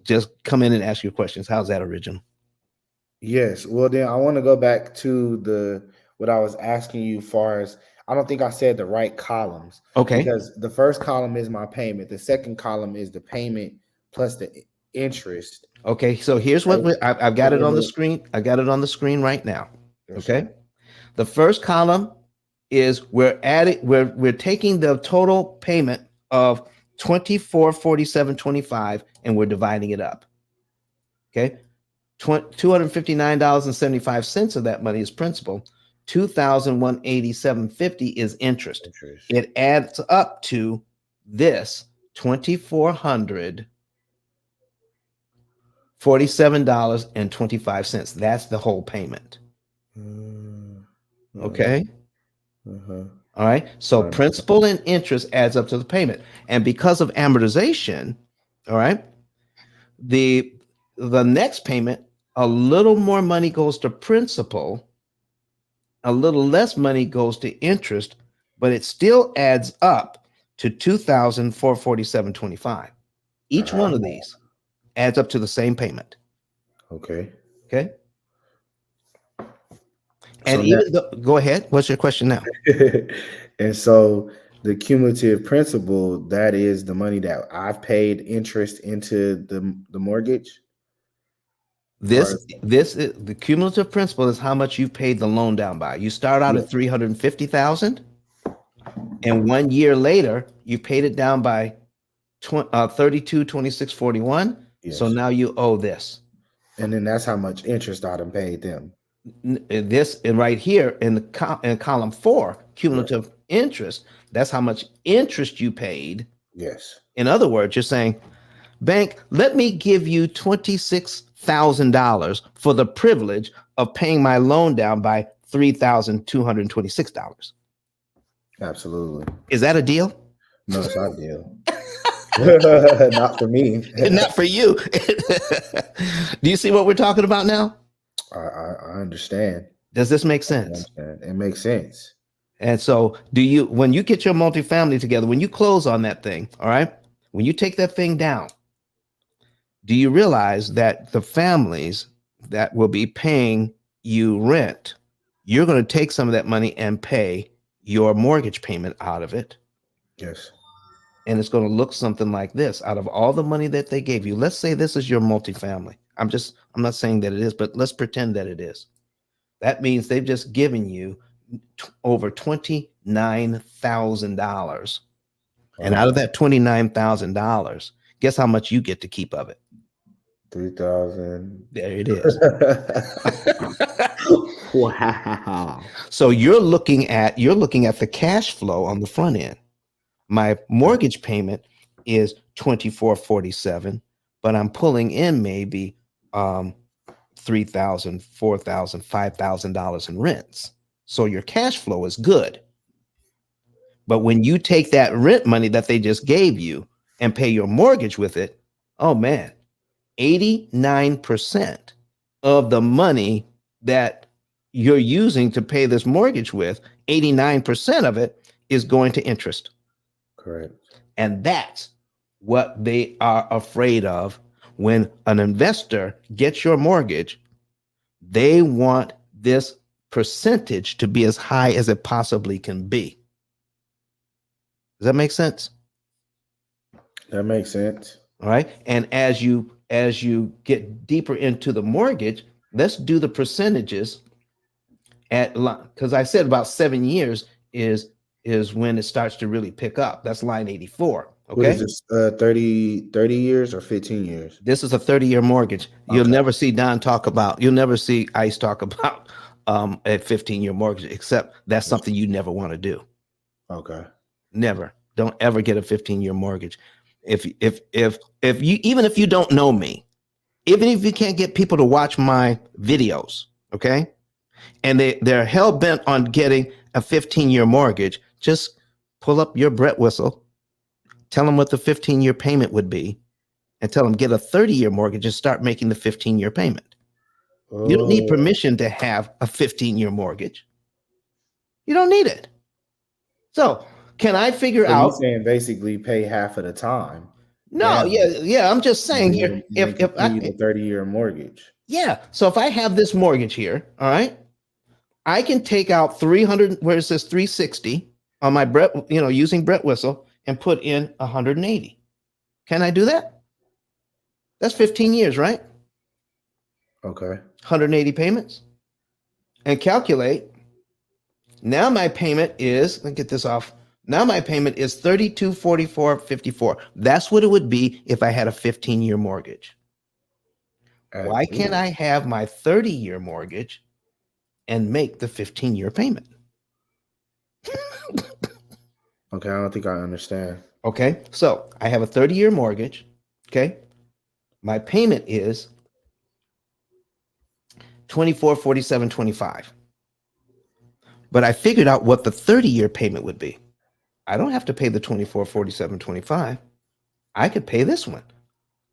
just come in and ask your questions. How's that, Original? Yes. Well, then I want to go back to the what I was asking you. Far as I don't think I said the right columns, Okay. because the first column is my payment. The second column is the payment plus the interest. Okay. So here's what Right. I've got And it then on the screen. I got it on the screen right now. yes, Okay. sir. The first column is we're taking the total payment of 2447.25 and we're dividing it up. Okay. $259.75 of that money is principal. 2,187.50 is interest. Interest. It adds up to this $2,447.25. That's the whole payment. Uh, uh, Okay. uh-huh. All right. So I understand. principal and interest adds up to the payment. And because of amortization, all right, the the next payment, a little more money goes to principal, a little less money goes to interest, but it still adds up to 2,447.25. Each Uh-huh. one of these adds up to the same payment. Okay. Okay. And So now, even though, go ahead. What's your question now? and so the cumulative principal, that is the money that I've paid interest into the mortgage, or This this is the cumulative principal is how much you've paid the loan down by. You start out yeah, at 350,000, and 1 year later you paid it down by 32, 26, 41. So yes, now you owe this. and then that's how much interest I done paid them. This and right here in the in column 4, Yeah, cumulative interest. That's how much interest you paid. yes, In other words, you're saying, bank, let me give you $26,000 for the privilege of paying my loan down by $3,226. absolutely. Is that a deal? No, it's not deal. Not for me. Not for you. Do you see what we're talking about now? I understand. Does this make I sense? understand. It makes sense. And so, when you get your multifamily together, when you close on that thing, all right, when you take that thing down, do you realize that the families that will be paying you rent, you're going to take some of that money and pay your mortgage payment out of it? Yes. And it's going to look something like this. Out of all the money that they gave you, let's say this is your multifamily. I'm not saying that it is, but let's pretend that it is. That means they've just given you over $29,000. And out of Okay. that $29,000, guess how much you get to keep of it? 3,000. There it is. Wow. So you're looking at the cash flow on the front end. My mortgage payment is 2447, but I'm pulling in maybe 3,000, 4,000, $5,000 in rents. So your cash flow is good. But when you take that rent money that they just gave you and pay your mortgage with it, oh man, 89% of the money that you're using to pay this mortgage with, 89% of it is going to interest. Correct. And that's what they are afraid of when an investor gets your mortgage. They want this percentage to be as high as it possibly can be. Does that make sense? That makes sense. All right. And as you get deeper into the mortgage, let's do the percentages at, because I said about 7 years is when it starts to really pick up. That's line 84. What is Okay. this? 30 years or 15 years? This is a 30-year mortgage. You'll Okay. never see you'll never see ICE talk about a 15-year mortgage, except that's something you never want to do. Okay. Never. Don't ever get a 15-year mortgage. If you, even if you don't know me, even if you can't get people to watch my videos, okay, and they're hell bent on getting a 15-year mortgage, just pull up your Brett whistle, tell them what the 15-year payment would be, and tell them get a 30-year mortgage and start making the 15-year payment. You don't need Oh, permission to have a 15-year mortgage. You don't need it. So can I figure so you out? saying basically pay half of the time No, down yeah. I'm just saying here, and then if continue I, the 30-year mortgage. yeah. So if I have this mortgage here, all right, I can take out 300, where it says 360 on my Brett, using Brett whistle and put in 180. Can I do that? That's 15 years, right? Okay. 180 payments and calculate. Now my payment is, let me get this off. Now my payment is 3244.54. That's what it would be if I had a 15-year mortgage. Why can't Ooh. I have my 30-year mortgage and make the 15-year payment? Okay, I don't think I understand. Okay, so I have a 30-year mortgage. Okay, my payment is 2447.25. But I figured out what the 30-year payment would be. I don't have to pay the 2447.25. I could pay this one,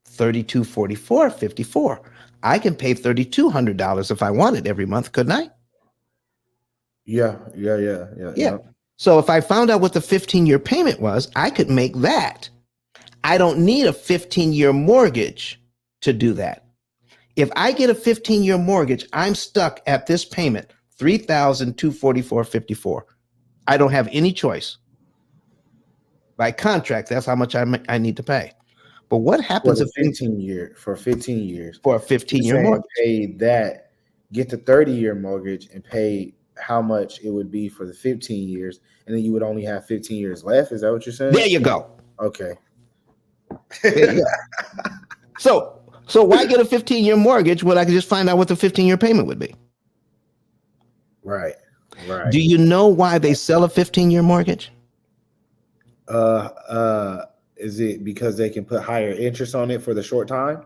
3244.54. I can pay $3,200 if I wanted every month, couldn't I? Yeah. So if I found out what the 15-year payment was, I could make that. I don't need a 15-year mortgage to do that. If I get a 15-year mortgage, I'm stuck at this payment, $3,244.54. I don't have any choice. By contract, that's how much I need to pay. But what For happens the if things 15 years. for a You're 15-year saying mortgage? pay that, get the 30-year mortgage and pay how much it would be for the 15 years, and then you would only have 15 years left. Is that what you're saying? There you go. Okay. There you go. So why get a 15-year mortgage when I can just find out what the 15-year payment would be? Right. Do you know why they sell a 15-year mortgage? Is it because they can put higher interest on it for the short time?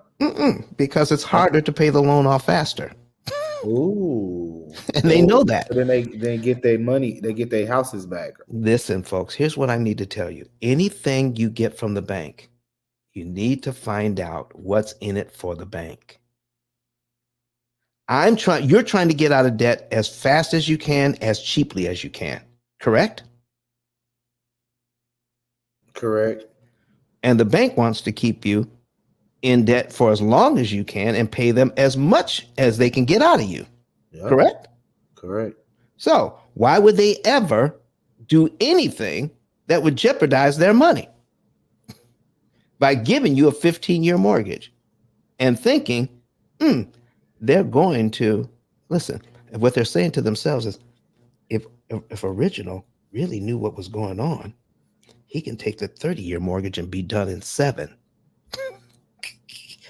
Because it's harder to pay the loan off faster. Ooh. And they know So that. then they get their money, they get their houses back. Listen, folks, here's what I need to tell you. Anything you get from the bank, you need to find out what's in it for the bank. You're trying to get out of debt as fast as you can, as cheaply as you can, correct? Correct. And the bank wants to keep you in debt for as long as you can and pay them as much as they can get out of you, Yep. correct? Correct. So why would they ever do anything that would jeopardize their money? By giving you a 15-year mortgage and thinking they're going to listen. What they're saying to themselves is, if original really knew what was going on, he can take the 30-year mortgage and be done in 7.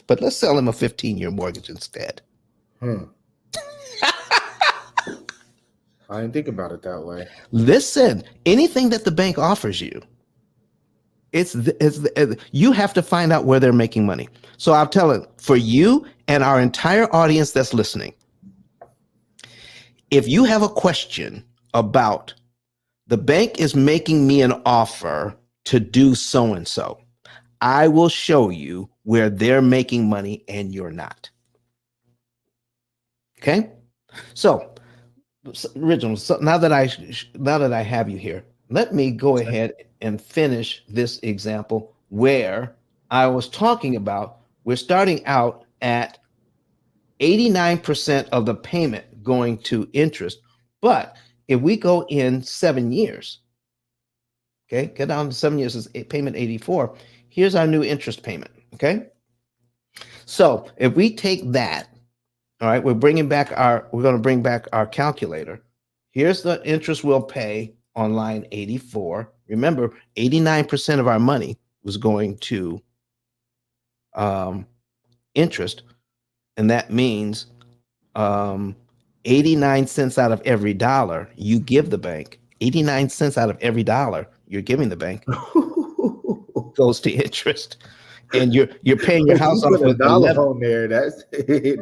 But let's sell him a 15-year mortgage instead. Hmm. I didn't think about it that way. Listen, anything that the bank offers you, you have to find out where they're making money. So I'll tell it for you and our entire audience that's listening. If you have a question about the bank is making me an offer to do so and so, I will show you where they're making money and you're not. Okay? So, original. So now that I have you here, let me go ahead and finish this example where I was talking about we're starting out at 89% of the payment going to interest. But if we go in 7 years, okay, get down to 7 years is payment 84. Here's our new interest payment. Okay. So if we take that, all right, we're going to bring back our calculator. Here's the interest we'll pay on line 84. Remember, 89% of our money was going to interest, and that means 89 cents out of every dollar you give the bank, 89 cents out of every dollar you're giving the bank goes to interest. And you're paying your If house you off put a with dollar 11. on there, that's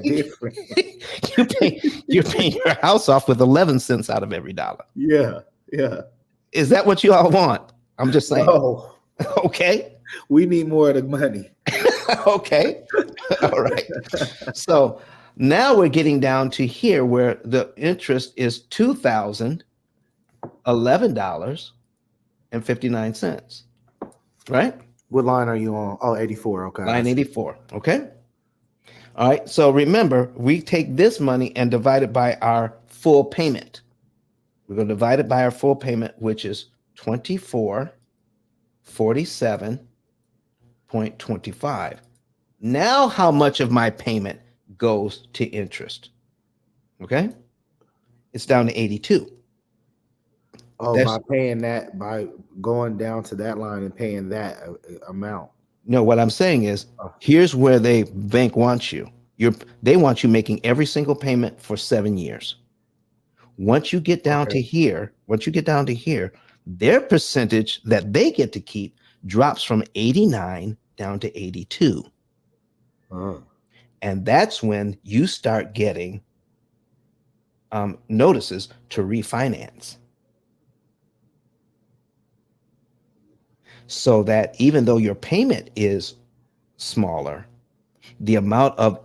different. You're paying your house off with 11 cents out of every dollar. Yeah, yeah. Is that what you all want? I'm just saying. No, Okay. we need more of the money. Okay. All right. So now we're getting down to here where the interest is $2,011.59. Right? What line are you on? Oh, 84. Okay. Line 84. Okay. All right. So remember, we take this money and divide it by our full payment. We're going to divide it by our full payment, which is 2447.25. Now, how much of my payment goes to interest? Okay. It's down to 82. Oh, That's by paying that, by going down to that line and paying that amount. no, what I'm saying is Oh, here's where they bank wants you. They want you making every single payment for 7 years. okay. Once you get down to here, their percentage that they get to keep drops from 89 down to 82. Uh, And that's when you start getting notices to refinance. So that even though your payment is smaller, the amount of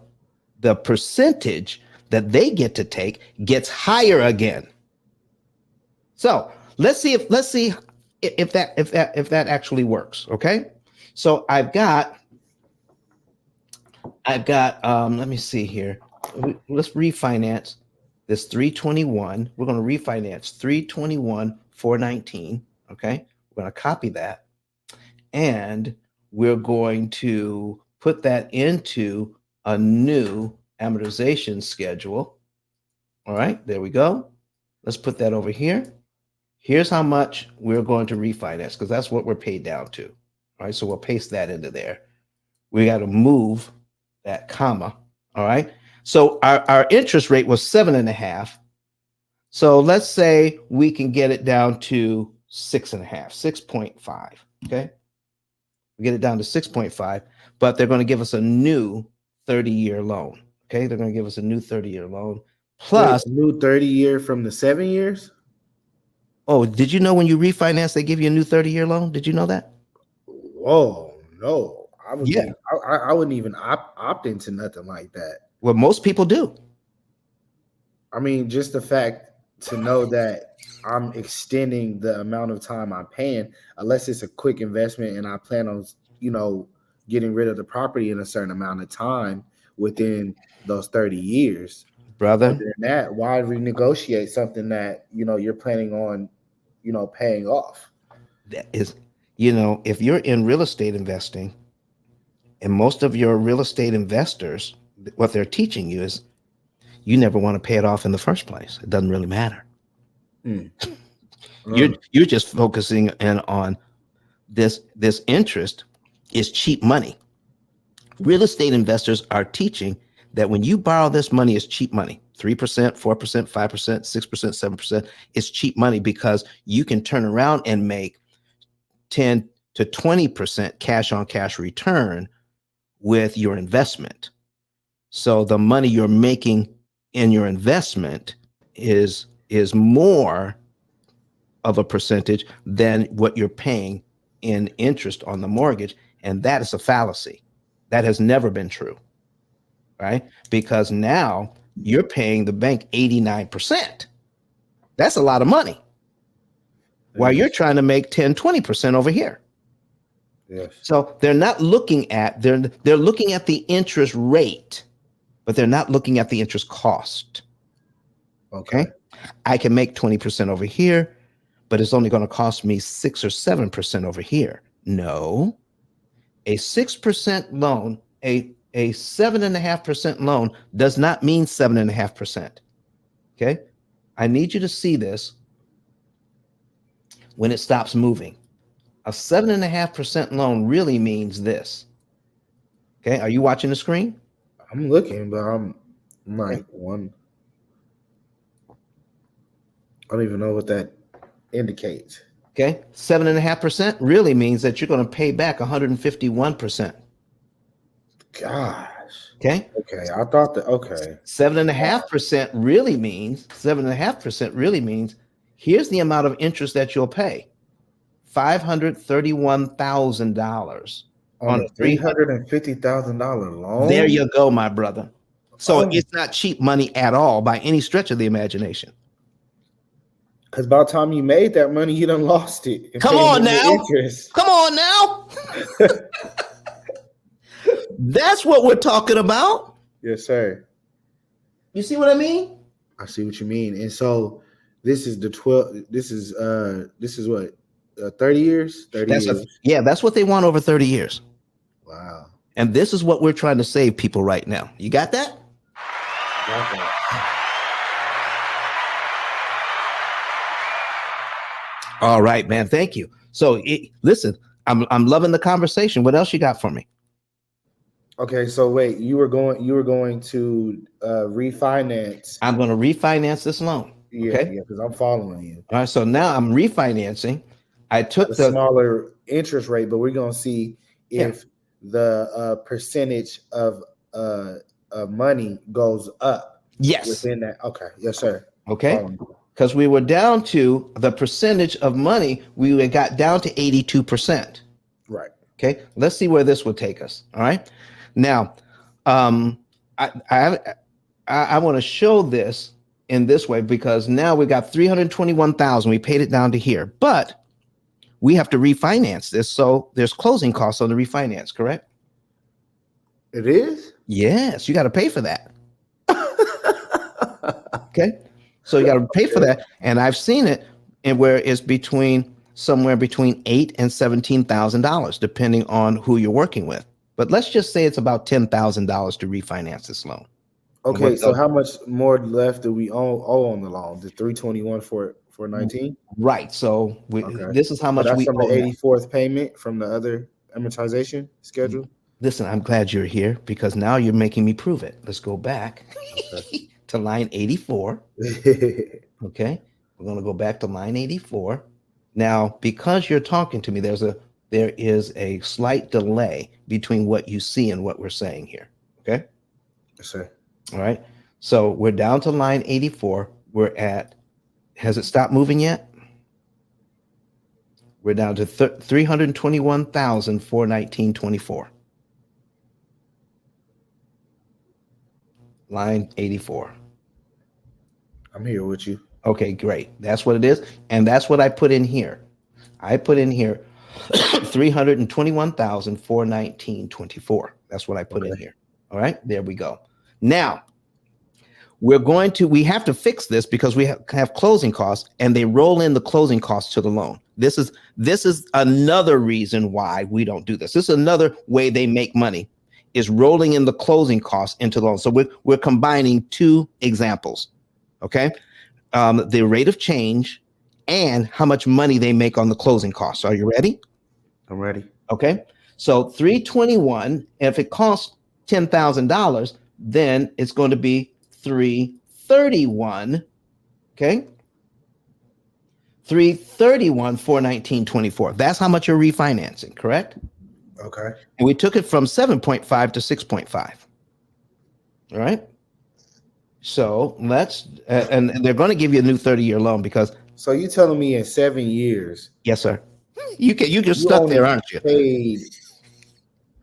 the percentage that they get to take gets higher again. So let's see if that actually works. Okay. So I've got let me see here. Let's refinance this 321. We're going to refinance 321 419. Okay. We're going to copy that and we're going to put that into a new amortization schedule. All right, there we go. Let's put that over here. Here's how much we're going to refinance because that's what we're paid down to. All right, so we'll paste that into there. We got to move that comma. All right. So our interest rate was 7.5. So let's say we can get it down to 6.5, 6.5. Okay. We get it down to 6.5, but they're going to give us a new 30-year loan. Okay. They're going to give us a new 30-year loan. Wait, Plus, a new 30-year from the 7 years? oh, did you know when you refinance, they give you a new 30-year loan? Did you know that? Whoa, no. I wouldn't Yeah. even, I wouldn't even opt into nothing like that. Well, most people do. I mean, just the fact to know that I'm extending the amount of time I'm paying, unless it's a quick investment and I plan on, getting rid of the property in a certain amount of time within those 30 years. Other Brother, than that, why renegotiate something that, you're planning on, paying off? that is, if you're in real estate investing, and most of your real estate investors, what they're teaching you is you never want to pay it off in the first place. It doesn't really matter. Mm. You're just focusing in on this interest is cheap money. Real estate investors are teaching that when you borrow this money, it's cheap money. 3%, 4%, 5%, 6%, 7%. It's cheap money because you can turn around and make 10 to 20% cash on cash return with your investment. So the money you're making in your investment is more of a percentage than what you're paying in interest on the mortgage. And that is a fallacy. That has never been true, right? Because now you're paying the bank 89%. That's a lot of money. While you're trying to make 10, 20% over here. Yes. So they're not looking at, they're looking at the interest rate, but they're not looking at the interest cost. Okay. I can make 20% over here, but it's only going to cost me 6 or 7% over here. No, a 6% loan, a 7.5% loan does not mean 7.5%. Okay. I need you to see this when it stops moving. A 7.5% loan really means this. Okay. Are you watching the screen? I'm looking, but I'm like one. I don't even know what that indicates. Okay. 7.5% really means that you're going to pay back 151%. Gosh. Okay. Okay. I thought that. Okay. 7.5% really means 7.5% really means here's the amount of interest that you'll pay. $531,000 On a $350,000 loan. There you go, my brother. So Oh. it's not cheap money at all by any stretch of the imagination. Because by the time you made that money, you done lost it. Come on now. Come on now. That's what we're talking about. Yes, sir. You see what I mean? I see what you mean. And so this is the 12. This is what 30 years. 30 years. That's what they want over 30 years. Wow. And this is what we're trying to save people right now. You got that? Got that. All right, man. Thank you. So listen, I'm loving the conversation. What else you got for me? Okay, so wait, you were going to refinance. I'm going to refinance this loan. Yeah, okay? Yeah, because I'm following you. All right, so now I'm refinancing. I took the smaller interest rate, but we're going to see if the percentage of money goes up. Yes. Within that. Okay. Yes, sir. Okay. Because we were down to the percentage of money, we got down to 82%. Right. Okay. Let's see where this will take us. All right. Now, I want to show this in this way because now we got 321,000. We paid it down to here, but we have to refinance this. So there's closing costs on the refinance, correct? It is? Yes. You got to pay for that. Okay. So you got to pay for that. And I've seen it and where it's somewhere between $8,000 and $17,000, depending on who you're working with. But let's just say it's about $10,000 to refinance this loan. Okay, so how much more left do we owe on the loan? The 321 for 19? Right. So this is how much we from owe. The 84th payment from the other amortization schedule. Listen, I'm glad you're here because now you're making me prove it. Let's go back to line 84. Okay. We're going to go back to line 84. Now, because you're talking to me, there is a slight delay between what you see and what we're saying here. Okay. Yes, sir. All right. So we're down to line 84. Has it stopped moving yet? We're down to 321,419.24. Line 84. I'm here with you. Okay, great. That's what it is. And that's what I put in here. I put in here 321,419.24. That's what I put in here. All right, there we go. Now, we have to fix this because we have closing costs and they roll in the closing costs to the loan. This is another reason why we don't do this. This is another way they make money is rolling in the closing costs into the loan. So we're combining two examples, okay? The rate of change and how much money they make on the closing costs. Are you ready? I'm ready. Okay. So 321, if it costs $10,000, then it's going to be 331. Okay. 331 419.24. That's how much you're refinancing, correct? Okay. And we took it from 7.5 to 6.5. All right. So let's and they're going to give you a new 30-year loan because So you telling me in 7 years yes, sir. You just you stuck there, only aren't you? paid?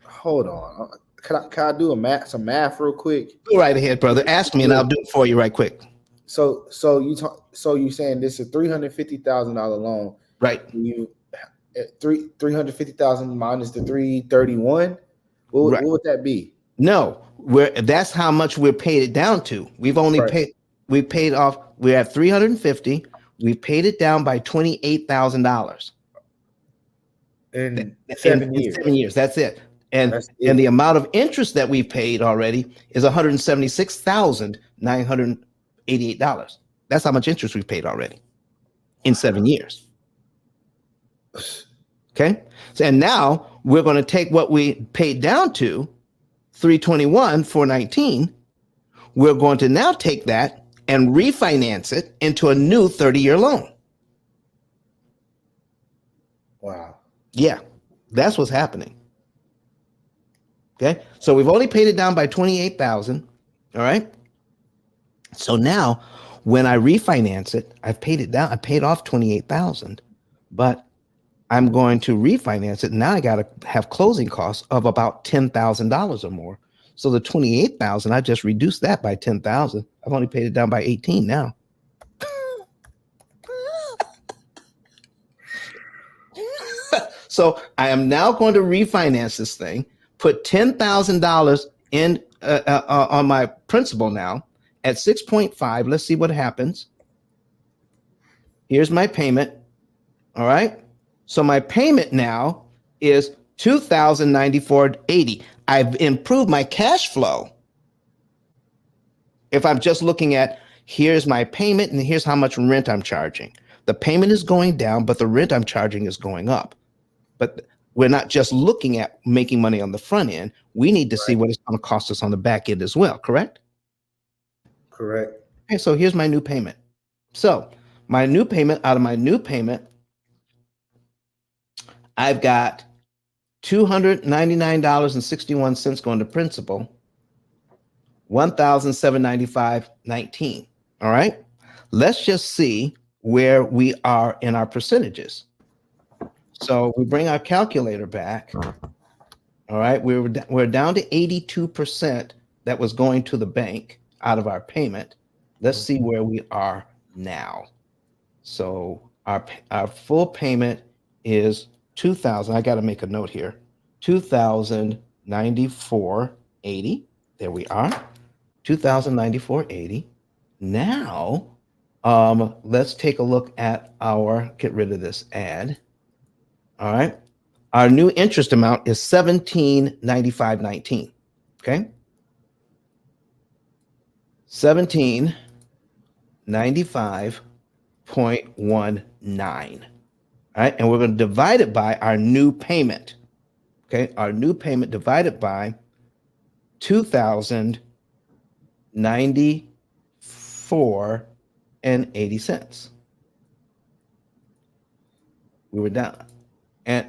Hold on. Can I do some math real quick? Go right ahead, brother. Ask me and I'll do it for you right quick. So you saying this is a $350,000 loan? Right. You 350,000 minus the 331. What Right. would that be? No, that's how much we're paid it down to. We've paid off, we're at 350. We've paid it down by $28,000 In in 7 years. 7 years. That's it. And That's and the it. amount of interest that we've paid already is $176,988. That's how much interest we've paid already in 7 years. Okay. So, and now we're going to take what we paid down to 321 419. We're going to now take that and refinance it into a new 30-year loan. Wow. Yeah, that's what's happening. Okay, so we've only paid it down by 28,000. All right. So now, when I refinance it, I've paid it down. I paid off 28,000, but I'm going to refinance it. Now I got to have closing costs of about $10,000 or more. So the 28,000, I just reduced that by 10,000. I've only paid it down by 18 now. So I am now going to refinance this thing, put $10,000 in on my principal now at 6.5. Let's see what happens. Here's my payment. All right. So my payment now is $2,094.80. I've improved my cash flow. If I'm just looking at here's my payment and here's how much rent I'm charging. The payment is going down, but the rent I'm charging is going up. But we're not just looking at making money on the front end. We need to see what it's going to cost us on the back end as well, correct? Correct. Okay, so here's my new payment. So my new payment, out of my new payment, I've got $299.61 going to principal, $1,795.19. All right. Let's just see where we are in our percentages. So we bring our calculator back. All right. We're down to 82% that was going to the bank out of our payment. Let's see where we are now. So our full payment is 2,000. I got to make a note here. 2,094.80. There we are. 2,094.80. Now, let's take a look at get rid of this ad. All right. Our new interest amount is 1795.19. Okay. 1795.19. All right. And we're going to divide it by our new payment. Okay. Our new payment divided by 2,094.80. We were down. And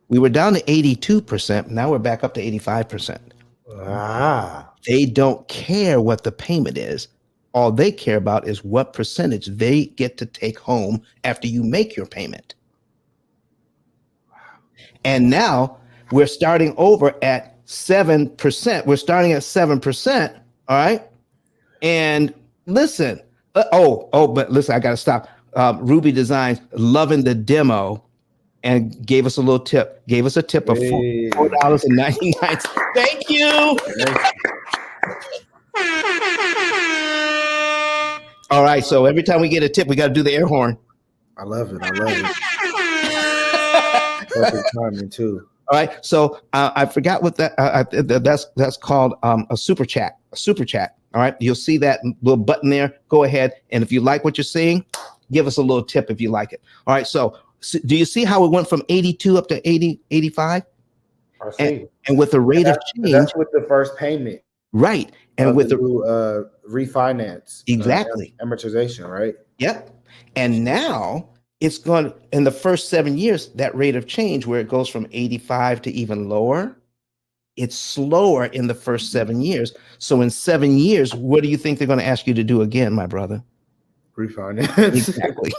we were down to 82%. Now we're back up to 85%. Ah. They don't care what the payment is. All they care about is what percentage they get to take home after you make your payment. And now we're starting over at 7%. We're starting at 7%. All right. And listen, but listen, I got to stop. Ruby Designs loving the demo and gave us a little tip. Gave us a tip of $4.99. Thank you. All right. So every time we get a tip, we got to do the air horn. I love it. Perfect timing too. All right. So I forgot what that's called a super chat. A super chat. All right. You'll see that little button there. Go ahead. And if you like what you're seeing, give us a little tip if you like it. All right. So do you see how it went from 82 up to 80, 85? I And, see. and with the rate of change, That's with the first payment right. And of with the the new refinance exactly. amortization, right? Yep. And now it's going in the first 7 years, that rate of change where it goes from 85 to even lower, it's slower in the first 7 years. So in 7 years, what do you think they're going to ask you to do again, my brother? Refinance. Exactly.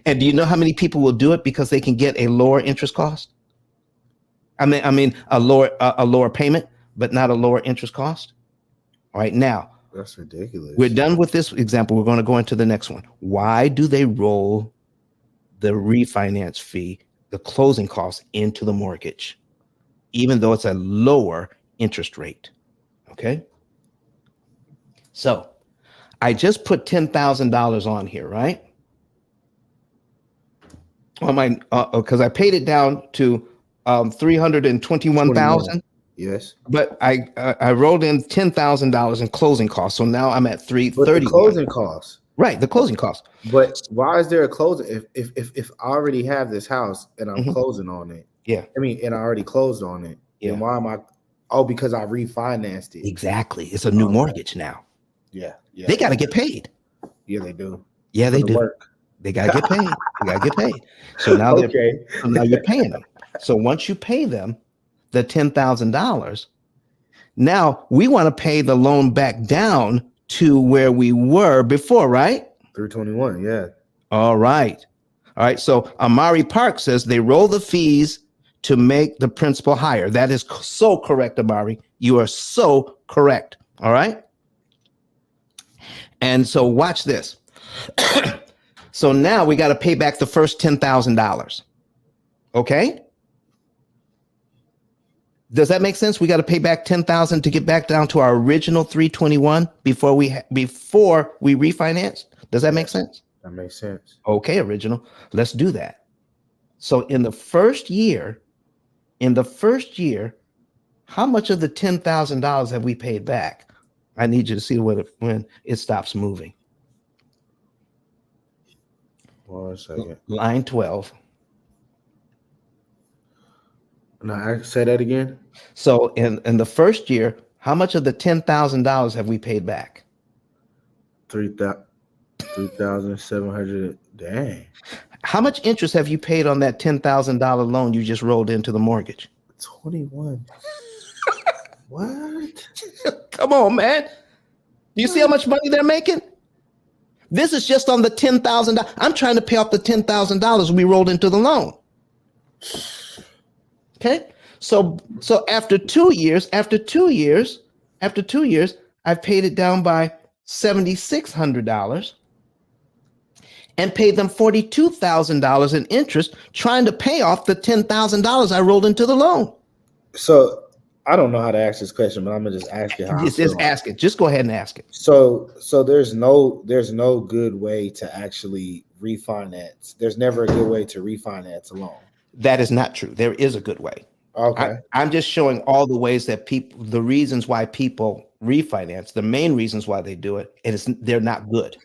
And do you know how many people will do it because they can get a lower interest cost? I mean a lower payment, but not a lower interest cost. All right, now That's we're ridiculous. done with this example. We're going to go into the next one. Why do they roll the refinance fee, the closing costs into the mortgage, even though it's a lower interest rate? Okay. So I just put $10,000 on here, right? On my, because I paid it down to 21. 321,000, Yes. but I rolled in $10,000 in closing costs. So now I'm at But the 331. closing costs. Right, the closing costs. But why is there a closing if I already have this house and I'm Mhm. closing on it? Yeah, I mean, and I already closed on it. Then yeah, why am I? Oh, because I refinanced it. exactly. It's a new Okay. mortgage now. Yeah, yeah, They got to yeah. get paid. Yeah, they do Yeah, for they the do. work. They gotta get paid. They gotta get paid. So now they're Okay. so now you're paying them. So once you pay them the $10,000, now we want to pay the loan back down to where we were before, right? 321. Yeah. All right. All right. So Amari Park says they roll the fees to make the principal higher. That is so correct, Amari. You are so correct. All right. And so watch this. So now we got to pay back the first $10,000. Okay. Does that make sense? We got to pay back 10,000 to get back down to our original 321 before we refinance. Does that make sense? That makes sense. Okay, original. Let's do that. So in the first year, how much of the $10,000 have we paid back? I need you to see when it stops moving. 1 second. Line 12. Now, I say that again. So in the first year, how much of the $10,000 have we paid back? 3,700. Dang. How much interest have you paid on that $10,000 loan you just rolled into the mortgage? 21. What? Come on, man. Do you see how much money they're making? This is just on the $10,000. I'm trying to pay off the $10,000 we rolled into the loan. Okay. So after 2 years, I've paid it down by $7,600 and paid them $42,000 in interest, trying to pay off the $10,000 I rolled into the loan. So I don't know how to ask this question, but I'm gonna just ask it how I Just feel. ask it. Just go ahead and ask it. So there's no good way to actually refinance. There's never a good way to refinance a loan. That is not true. There is a good way. Okay. I'm just showing all the ways that the reasons why people refinance, the main reasons why they do it, and they're not good.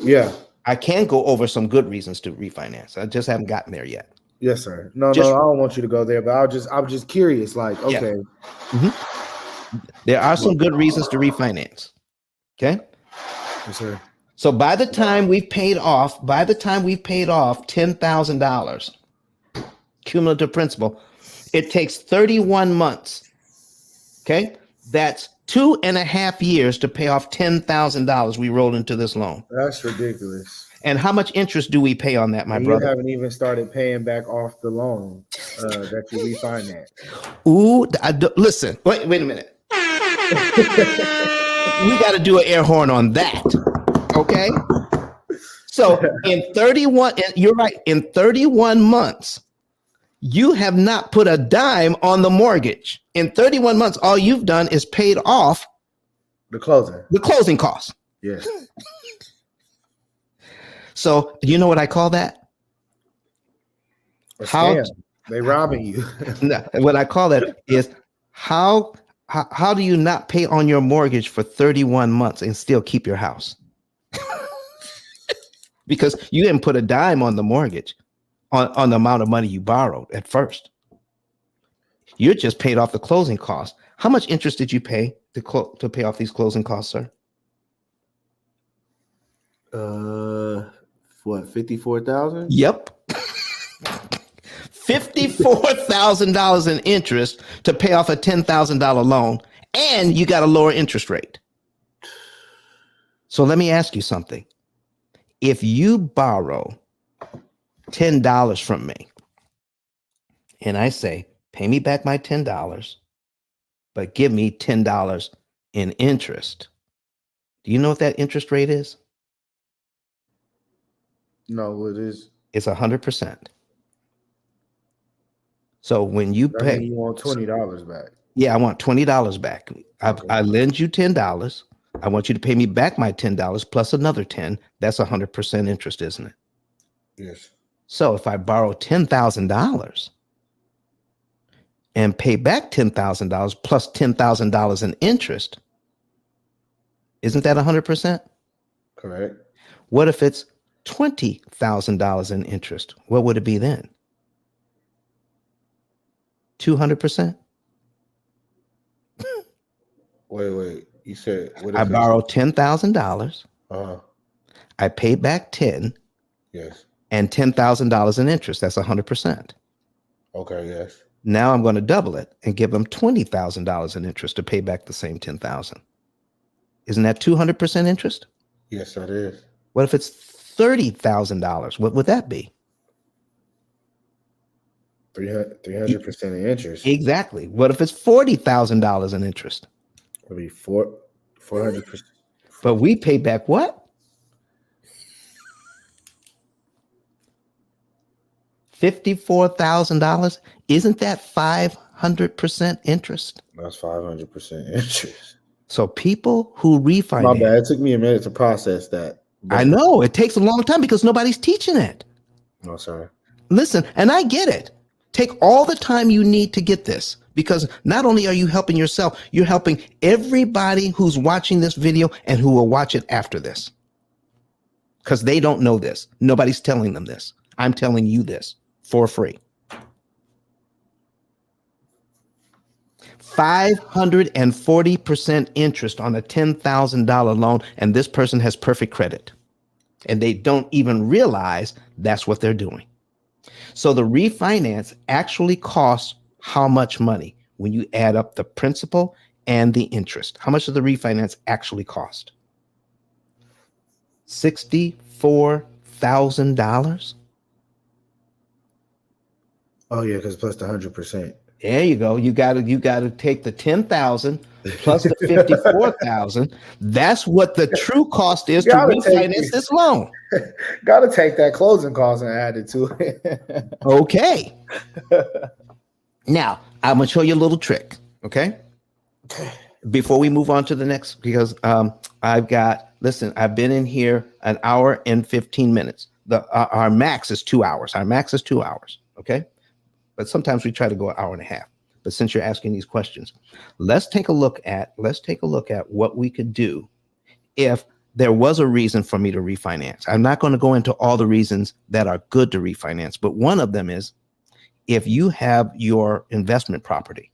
Yeah. I can go over some good reasons to refinance. I just haven't gotten there yet. Yes, sir. No, I Just don't want you to go there, but I'm just curious. Like, Yeah. okay, there are some good reasons to refinance. Okay. yes, sir. So by the time we've paid off $10,000 cumulative principal, it takes 31 months. Okay. That's 2.5 years to pay off $10,000 we rolled into this loan. That's ridiculous. And how much interest do we pay on that, my And brother? you haven't even started paying back off the loan that you refinanced. Ooh, listen. Wait a minute. We got to do an air horn on that. Okay. So in 31, you're right. In 31 months, you have not put a dime on the mortgage. In 31 months, all you've done is paid off The closing costs. Yes. So, do you know what I call that? A How scam. They robbing you. no, what I call that is how, how do you not pay on your mortgage for 31 months and still keep your house? Because you didn't put a dime on the mortgage on the amount of money you borrowed at first. You just paid off the closing costs. How much interest did you pay to pay off these closing costs, sir? uh, what, 54,000? Yep. $54,000 in interest to pay off a $10,000 loan, and you got a lower interest rate. So let me ask you something. If you borrow $10 from me and I say, pay me back my $10, but give me $10 in interest, do you know what that interest rate is? No, it is. It's 100%. So when you I mean, pay, you want $20 back. yeah, I want $20 back. Okay. I lend you $10. I want you to pay me back my $10 plus another 10. That's 100% interest, isn't it? Yes. So if I borrow $10,000 and pay back $10,000 plus $10,000 in interest, isn't that 100%? Correct. What if it's $20,000 in interest? What would it be then? 200%? Wait. You said what I if it's borrowed $10,000. uh I pay back 10 yes. and $10,000 in interest. That's 100%. Okay, yes. Now I'm going to double it and give them $20,000 in interest to pay back the same 10,000. Isn't that 200% interest? Yes, that is. What if it's $30,000? What would that be? 300% in interest. Exactly. What if it's $40,000 in interest? It'll be 400%. But we pay back what? $54,000. Isn't that 500% interest? That's 500% interest. So people who My refinance, bad. It took me a minute to process that. I know it takes a long time because nobody's teaching it. No, sorry. Listen, and I get it. Take all the time you need to get this, because not only are you helping yourself, you're helping everybody who's watching this video and who will watch it after this. Because they don't know this. Nobody's telling them this. I'm telling you this for free. 540% interest on a $10,000 loan, and this person has perfect credit. And they don't even realize that's what they're doing. So the refinance actually costs how much money when you add up the principal and the interest? How much does the refinance actually cost? $64,000. Oh yeah, because plus the 100%. There you go. You gotta take the 10,000 plus the 54,000. That's what the true cost is to refinance this loan. Gotta take that closing cost and add it to it. Okay. Now I'm gonna show you a little trick. Okay. Before we move on to the next, because I've been in here an hour and 15 minutes. Our max is 2 hours. Our max is 2 hours. Okay. But sometimes we try to go an hour and a half. But since you're asking these questions, let's take a look at what we could do if there was a reason for me to refinance. I'm not going to go into all the reasons that are good to refinance, but one of them is if you have your investment property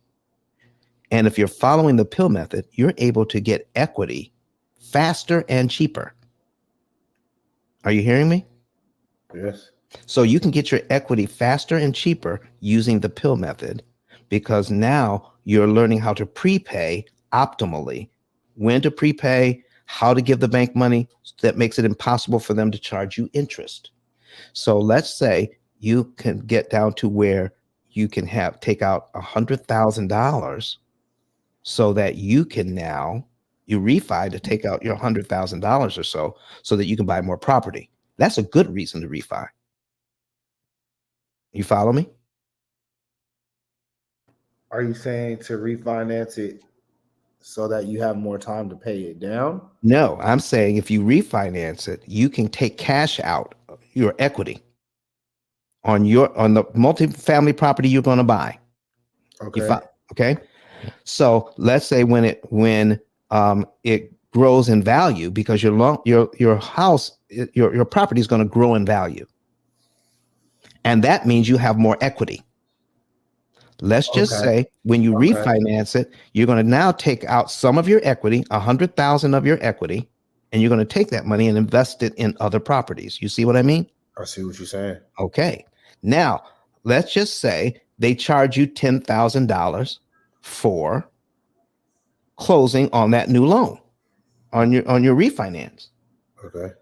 and if you're following the P.I.L.L method, you're able to get equity faster and cheaper. Are you hearing me? Yes. So you can get your equity faster and cheaper using the P.I.L.L method, because now you're learning how to prepay optimally, when to prepay, how to give the bank money that makes it impossible for them to charge you interest. So let's say you can get down to where you can take out $100,000 so that you can now you refi to take out your $100,000 or so that you can buy more property. That's a good reason to refi. You follow me? Are you saying to refinance it so that you have more time to pay it down? No, I'm saying if you refinance it, you can take cash out your equity on the multifamily property you're going to buy. If I, Okay. okay, so let's say when it grows in value because your house your property is going to grow in value, and that means you have more equity. Let's just Okay. say when you Okay. refinance it, you're going to now take out some of your equity, 100,000 of your equity, and you're going to take that money and invest it in other properties. You see what I mean? I see what you're saying. Okay. Now, let's just say they charge you $10,000 for closing on that new loan on your refinance. Okay.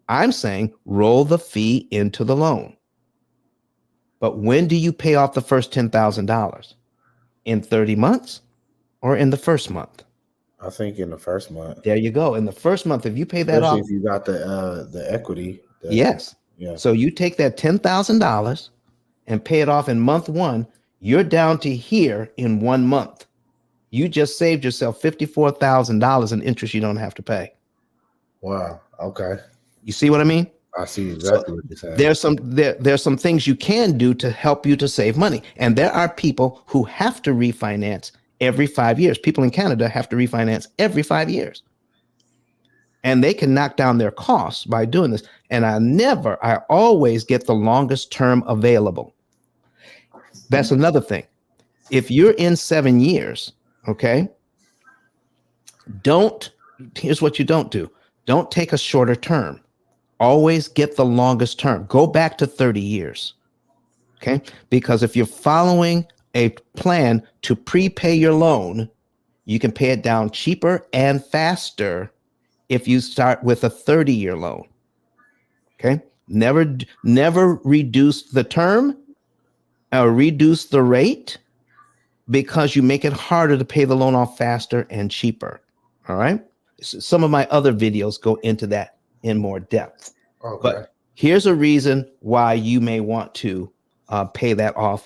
I'm saying roll the fee into the loan. But when do you pay off the first $10,000? In 30 months or in the first month? I think in the first month, There you go. In the first month, if you pay that especially off, if you got the equity. yes. Yeah. So you take that $10,000 and pay it off in month one, you're down to here in 1 month. You just saved yourself $54,000 in interest you don't have to pay. Wow. Okay. You see what I mean? I see So exactly what you're saying. there's some things you can do to help you to save money. And there are people who have to refinance every 5 years. People in Canada have to refinance every 5 years. And they can knock down their costs by doing this. And I always get the longest term available. That's another thing. If you're in 7 years, okay, here's what you don't do. Don't take a shorter term. Always get the longest term. Go back to 30 years. Okay. Because if you're following a plan to prepay your loan, you can pay it down cheaper and faster if you start with a 30-year loan. Okay. Never reduce the term or reduce the rate because you make it harder to pay the loan off faster and cheaper. All right. Some of my other videos go into that in more depth. Okay. But here's a reason why you may want to pay that off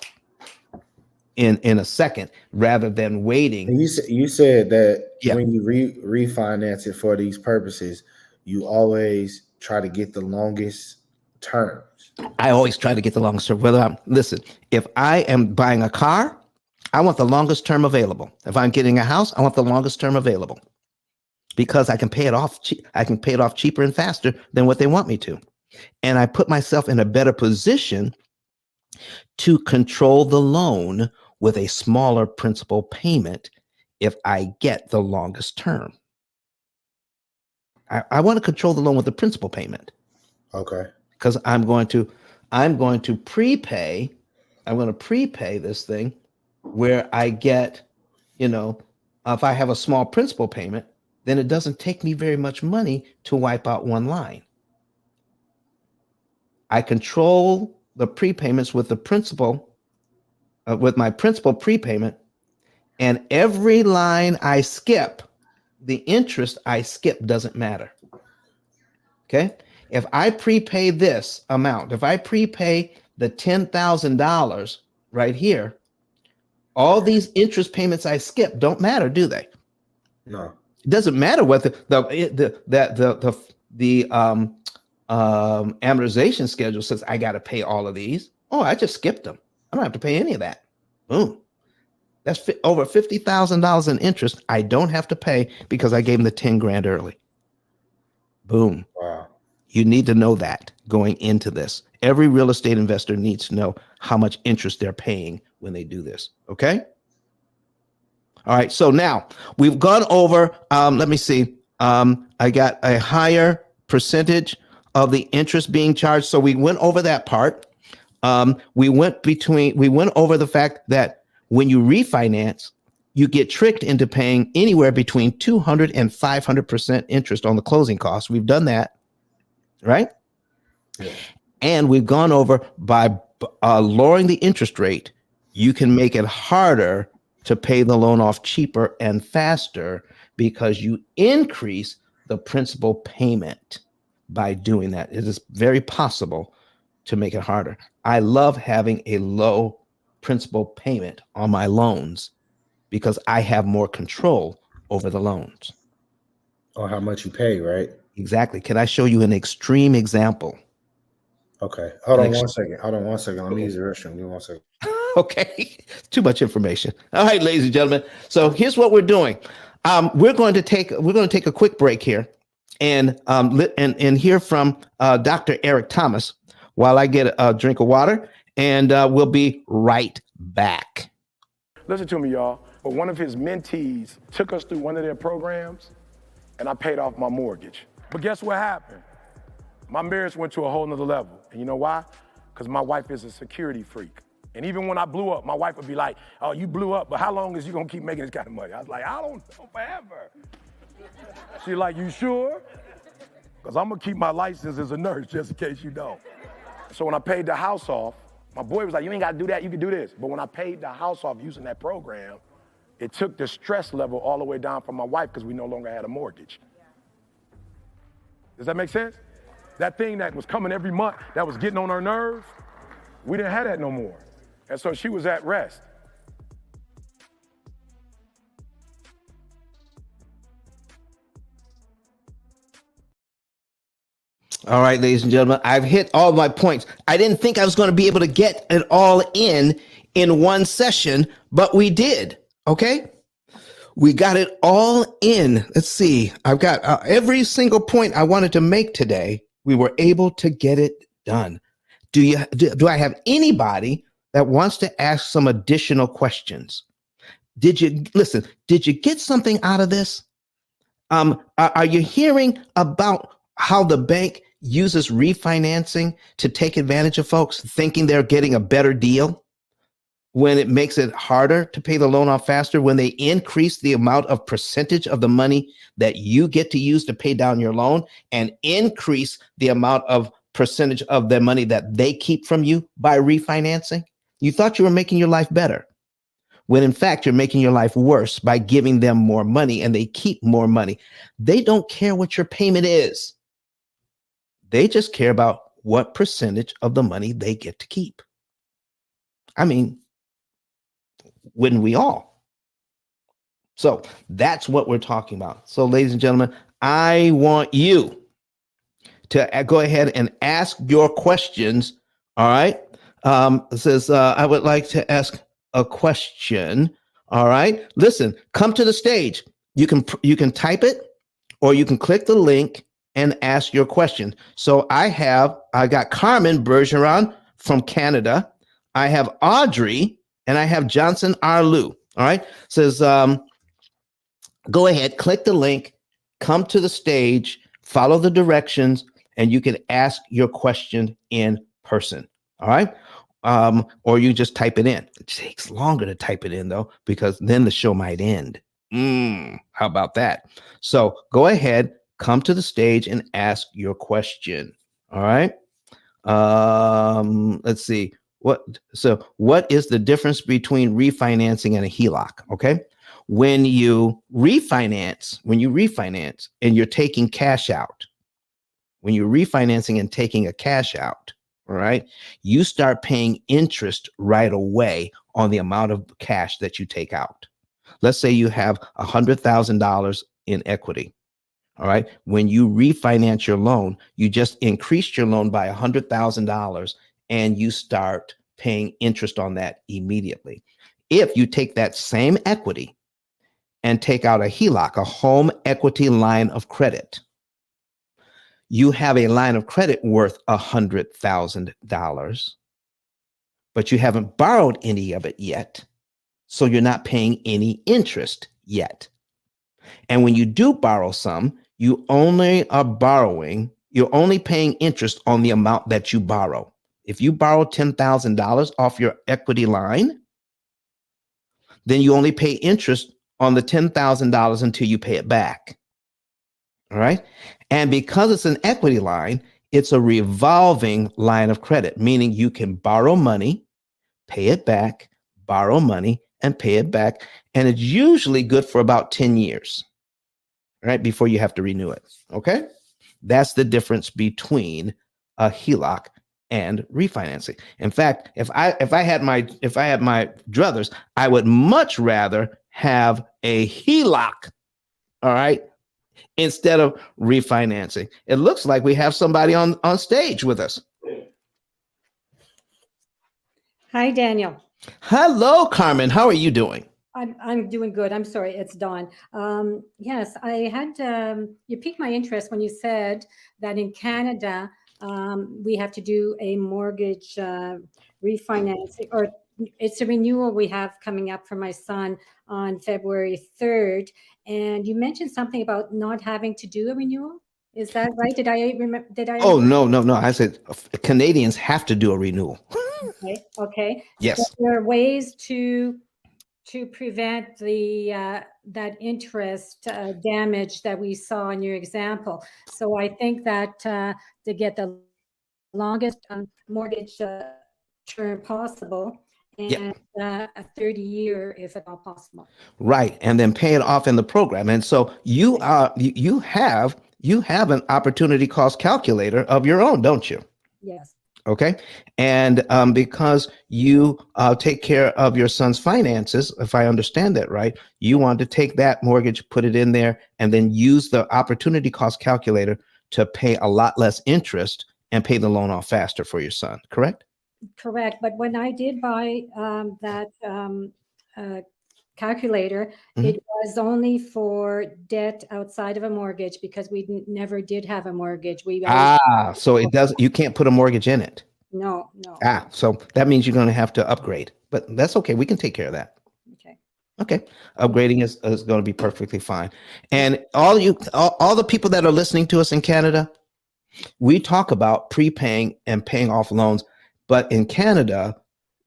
in a second rather than waiting. And you said that Yeah, when you refinance it for these purposes, you always try to get the longest terms. I always try to get the longest term. Listen, if I am buying a car, I want the longest term available. If I'm getting a house, I want the longest term available because I can pay it off. I can pay it off cheaper and faster than what they want me to, and I put myself in a better position to control the loan with a smaller principal payment if I get the longest term. I want to control the loan with the principal payment Okay. because I'm going to prepay. I'm going to prepay this thing where I get, you know, if I have a small principal payment, then it doesn't take me very much money to wipe out one line. I control the prepayments with the principal, with my principal prepayment, and every line I skip, the interest I skip doesn't matter. Okay. If I prepay this amount, if I prepay the $10,000 right here, all these interest payments I skip don't matter, do they? No. It doesn't matter what the amortization schedule says I got to pay all of these. Oh, I just skipped them. I don't have to pay any of that. Boom. That's over $50,000 in interest I don't have to pay because I gave them the 10 grand early. Boom. Wow. You need to know that going into this. Every real estate investor needs to know how much interest they're paying when they do this. Okay. All right. So now we've gone over, let me see. I got a higher percentage of the interest being charged. So we went over that part. We went over the fact that when you refinance, you get tricked into paying anywhere between 200 and 500% interest on the closing costs. We've done that, right? Yeah. And we've gone over by lowering the interest rate, you can make it harder to pay the loan off cheaper and faster because you increase the principal payment by doing that. It is very possible to make it harder. I love having a low principal payment on my loans because I have more control over the loans. Or how much you pay, right? Exactly. Can I show you an extreme example? Okay. Hold And on 1 second. Hold on 1 second. Let me use the restroom. Give me 1 second. okay, too much information. All right, ladies and gentlemen. So here's what we're doing. We're going to take a quick break here, and and hear from Dr. Eric Thomas while I get a drink of water, and we'll be right back. Listen to me, y'all. But one of his mentees took us through one of their programs, and I paid off my mortgage. But guess what happened? My marriage went to a whole nother level. And you know why? Because my wife is a security freak. And even when I blew up, my wife would be like, oh, you blew up, but how long is you gonna keep making this kind of money? I was like, I don't know, forever. She's like, you sure? Because I'm gonna keep my license as a nurse just in case you don't. So when I paid the house off, my boy was like, you ain't gotta do that, you can do this. But when I paid the house off using that program, it took the stress level all the way down for my wife because we no longer had a mortgage. Does that make sense? That thing that was coming every month, that was getting on her nerves, we didn't have that no more. And so she was at rest. All right, ladies and gentlemen, I've hit all my points. I didn't think I was going to be able to get it all in one session, but we did. Okay. We got it all in. Let's see. I've got every single point I wanted to make today. We were able to get it done. Do I have anybody that wants to ask some additional questions? Did you get something out of this? Are you hearing about how the bank uses refinancing to take advantage of folks thinking they're getting a better deal when it makes it harder to pay the loan off faster, when they increase the amount of percentage of the money that you get to use to pay down your loan and increase the amount of percentage of their money that they keep from you by refinancing? You thought you were making your life better, when in fact you're making your life worse by giving them more money, and they keep more money. They don't care what your payment is. They just care about what percentage of the money they get to keep. I mean, wouldn't we all? So that's what we're talking about. So, ladies and gentlemen, I want you to go ahead and ask your questions. All right. It says, I would like to ask a question. All right. Listen, come to the stage. You can type it, or you can click the link and ask your question. So I got Carmen Bergeron from Canada. I have Audrey, and I have Johnson Arlu. All right. It says, go ahead, click the link, come to the stage, follow the directions, and you can ask your question in person. All right. Or you just type it in. It takes longer to type it in, though, because then the show might end. How about that? So go ahead, come to the stage and ask your question. All right. Let's see. What is the difference between refinancing and a HELOC? Okay. When you refinance and you're taking cash out, when you're refinancing and taking a cash out, all right, you start paying interest right away on the amount of cash that you take out. Let's say you have $100,000 in equity. All right. When you refinance your loan, you just increased your loan by $100,000 and you start paying interest on that immediately. If you take that same equity and take out a HELOC, a home equity line of credit, you have a line of credit worth $100,000, but you haven't borrowed any of it yet. So you're not paying any interest yet. And when you do borrow some, you're only paying interest on the amount that you borrow. If you borrow $10,000 off your equity line, then you only pay interest on the $10,000 until you pay it back. All right. And because it's an equity line, it's a revolving line of credit, meaning you can borrow money, pay it back, borrow money, and pay it back. And it's usually good for about 10 years, right, before you have to renew it. Okay. That's the difference between a HELOC and refinancing. In fact, if I had my druthers, I would much rather have a HELOC, all right, instead of refinancing. It looks like we have somebody on stage with us. Hi, Daniel. Hello, Carmen. How are you doing? I'm doing good. I'm sorry, it's Dawn. Yes, I had you piqued my interest when you said that in Canada we have to do a mortgage refinance, or it's a renewal we have coming up for my son on February 3rd. And you mentioned something about not having to do a renewal. Is that right? Did I remember? Did I Oh, understand? no. I said Canadians have to do a renewal. Okay. Okay. So Yes. there are ways to prevent the that interest damage that we saw in your example. So I think that to get the longest mortgage term possible, and Yep. a 30-year, if at all possible. Right. And then pay it off in the program. And so you have an opportunity cost calculator of your own, don't you? Yes. Okay. And because you take care of your son's finances, if I understand that right, you want to take that mortgage, put it in there, and then use the opportunity cost calculator to pay a lot less interest and pay the loan off faster for your son. Correct? Correct. But when I did buy that uh, calculator, Mhm. it was only for debt outside of a mortgage, because we never did have a mortgage. We always, So it does, you can't put a mortgage in it. no, no. So that means you're going to have to upgrade, but that's okay. We can take care of that. Okay. Okay. Upgrading is going to be perfectly fine. And all the people that are listening to us in Canada, we talk about prepaying and paying off loans, but in Canada,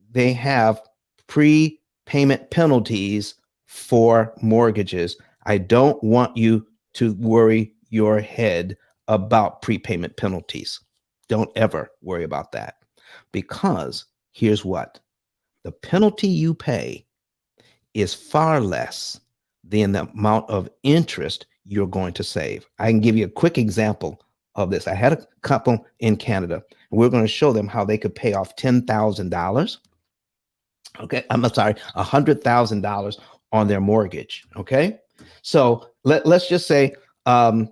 they have prepayment penalties for mortgages. I don't want you to worry your head about prepayment penalties. Don't ever worry about that, because here's what the penalty you pay is far less than the amount of interest you're going to save. I can give you a quick example of this. I had a couple in Canada, and we're going to show them how they could pay off $10,000. Okay, I'm sorry, $100,000 on their mortgage. Okay, so let's just say we're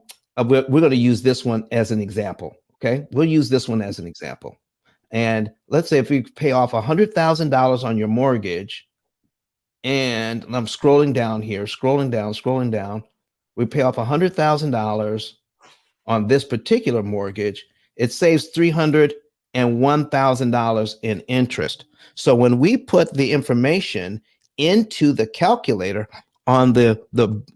going to use this one as an example. Okay, we'll use this one as an example. And let's say if we pay off $100,000 on your mortgage, and I'm scrolling down here, scrolling down. We pay off $100,000 on this particular mortgage. It saves $301,000 in interest. So when we put the information into the calculator on the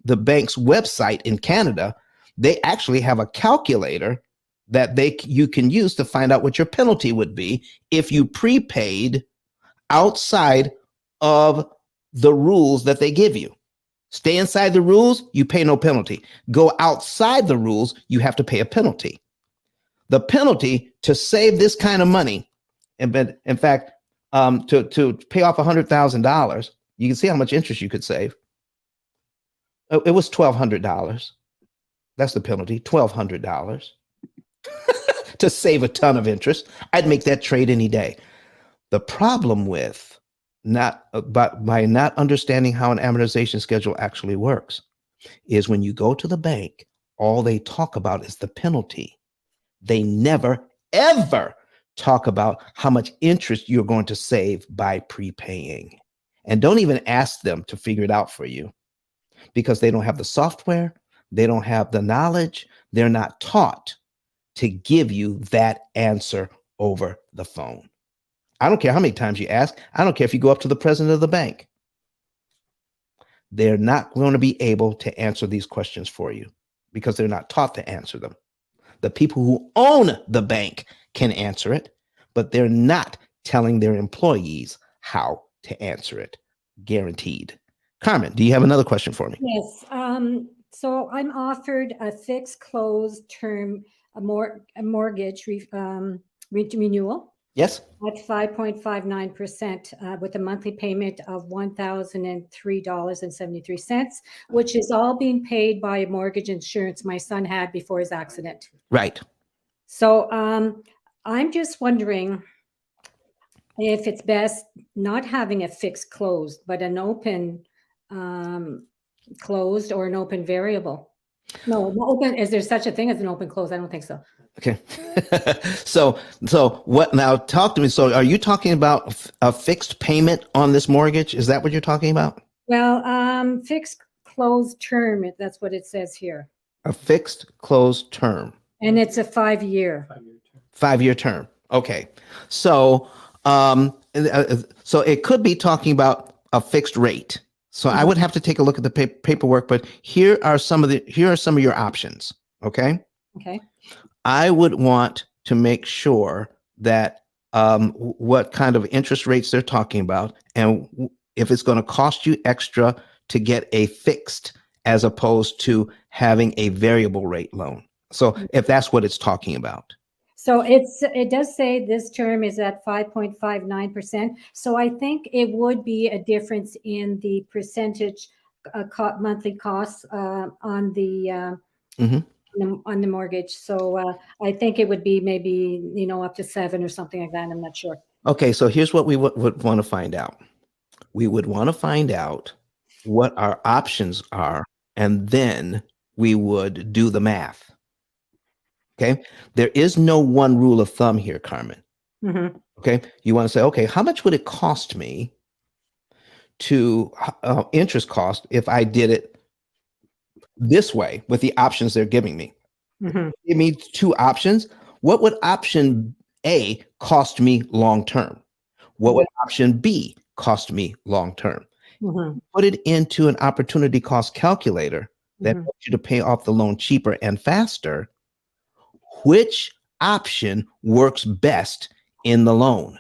bank's website in Canada, they actually have a calculator that you can use to find out what your penalty would be if you prepaid outside of the rules that they give you. Stay inside the rules, you pay no penalty. Go outside the rules, you have to pay a penalty. The penalty to save this kind of money, and in fact, to pay off $100,000, you can see how much interest you could save. It was $1,200. That's the penalty, $1,200 to save a ton of interest. I'd make that trade any day. The problem with by not understanding how an amortization schedule actually works is when you go to the bank, all they talk about is the penalty. They never, ever talk about how much interest you're going to save by prepaying. And don't even ask them to figure it out for you, because they don't have the software, they don't have the knowledge, they're not taught to give you that answer over the phone. I don't care how many times you ask. I don't care if you go up to the president of the bank. They're not going to be able to answer these questions for you because they're not taught to answer them. The people who own the bank can answer it, but they're not telling their employees how to answer it. Guaranteed. Carmen, do you have another question for me? Yes. So I'm offered a fixed close term, a mortgage renewal Yes. at 5.59% with a monthly payment of $1,003.73, which is all being paid by mortgage insurance my son had before his accident. Right. So I'm just wondering if it's best not having a fixed close, but an open closed or an open variable. No, open. Is there such a thing as an open close? I don't think so. Okay. So what now? Talk to me. So are you talking about a fixed payment on this mortgage? Is that what you're talking about? Well, fixed closed term, that's what it says here. A fixed closed term, And it's a 5-year. 5-year term. Okay. So, so it could be talking about a fixed rate. So I would have to take a look at the paperwork, but here are some of your options. Okay. Okay. I would want to make sure that what kind of interest rates they're talking about, and if it's going to cost you extra to get a fixed as opposed to having a variable rate loan. So if that's what it's talking about. So it does say this term is at 5.59%. So I think it would be a difference in the percentage monthly costs on the on the mortgage. So I think it would be maybe, up to 7 or something like that. I'm not sure. Okay, so here's what we would want to find out. We would want to find out what our options are, and then we would do the math. Okay, there is no one rule of thumb here, Carmen. Okay, you want to say, okay, how much would it cost me to interest cost if I did it this way with the options they're giving me? Give me 2 options. What would option A cost me long term? What would option B cost me long term? Put it into an opportunity cost calculator that helps you to pay off the loan cheaper and faster. Which option works best in the loan?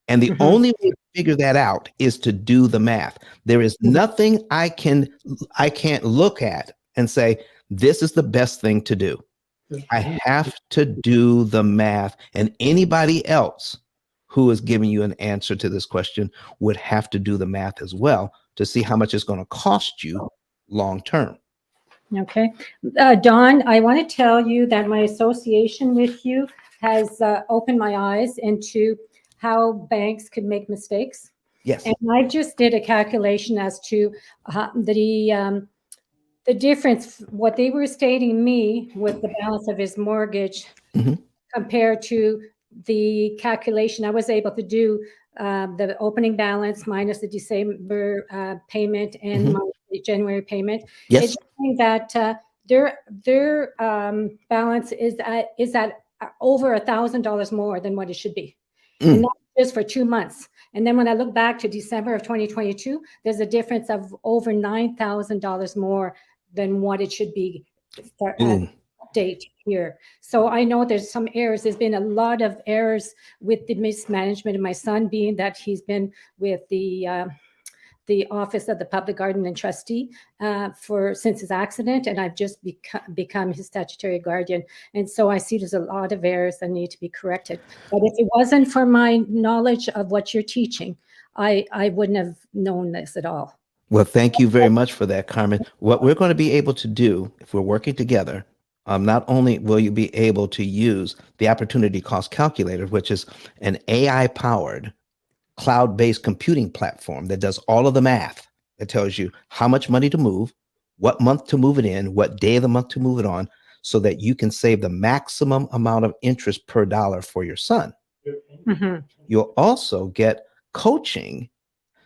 And the only way to figure that out is to do the math. There is nothing I can't look at and say, this is the best thing to do. I have to do the math, and anybody else who is giving you an answer to this question would have to do the math as well to see how much it's going to cost you long term. Okay. Dawn, I want to tell you that my association with you has opened my eyes into how banks could make mistakes. Yes. And I just did a calculation as to the difference, what they were stating me with the balance of his mortgage compared to the calculation I was able to do, the opening balance minus the December payment and minus the January payment. Yes. It's showing that their balance is at over $1,000 more than what it should be. And that's just for 2 months. And then when I look back to December of 2022, there's a difference of over $9,000 more than what it should be for date here. So I know there's some errors. There's been a lot of errors with the mismanagement of my son, being that he's been with the Office of the Public Guardian and Trustee since his accident, and I've just become his statutory guardian. And so I see there's a lot of errors that need to be corrected. But if it wasn't for my knowledge of what you're teaching, I wouldn't have known this at all. Well, thank you very much for that, Carmen. What we're going to be able to do, if we're working together, not only will you be able to use the opportunity cost calculator, which is an AI-powered cloud-based computing platform that does all of the math, that tells you how much money to move, what month to move it in, what day of the month to move it on, so that you can save the maximum amount of interest per dollar for your son. You'll also get coaching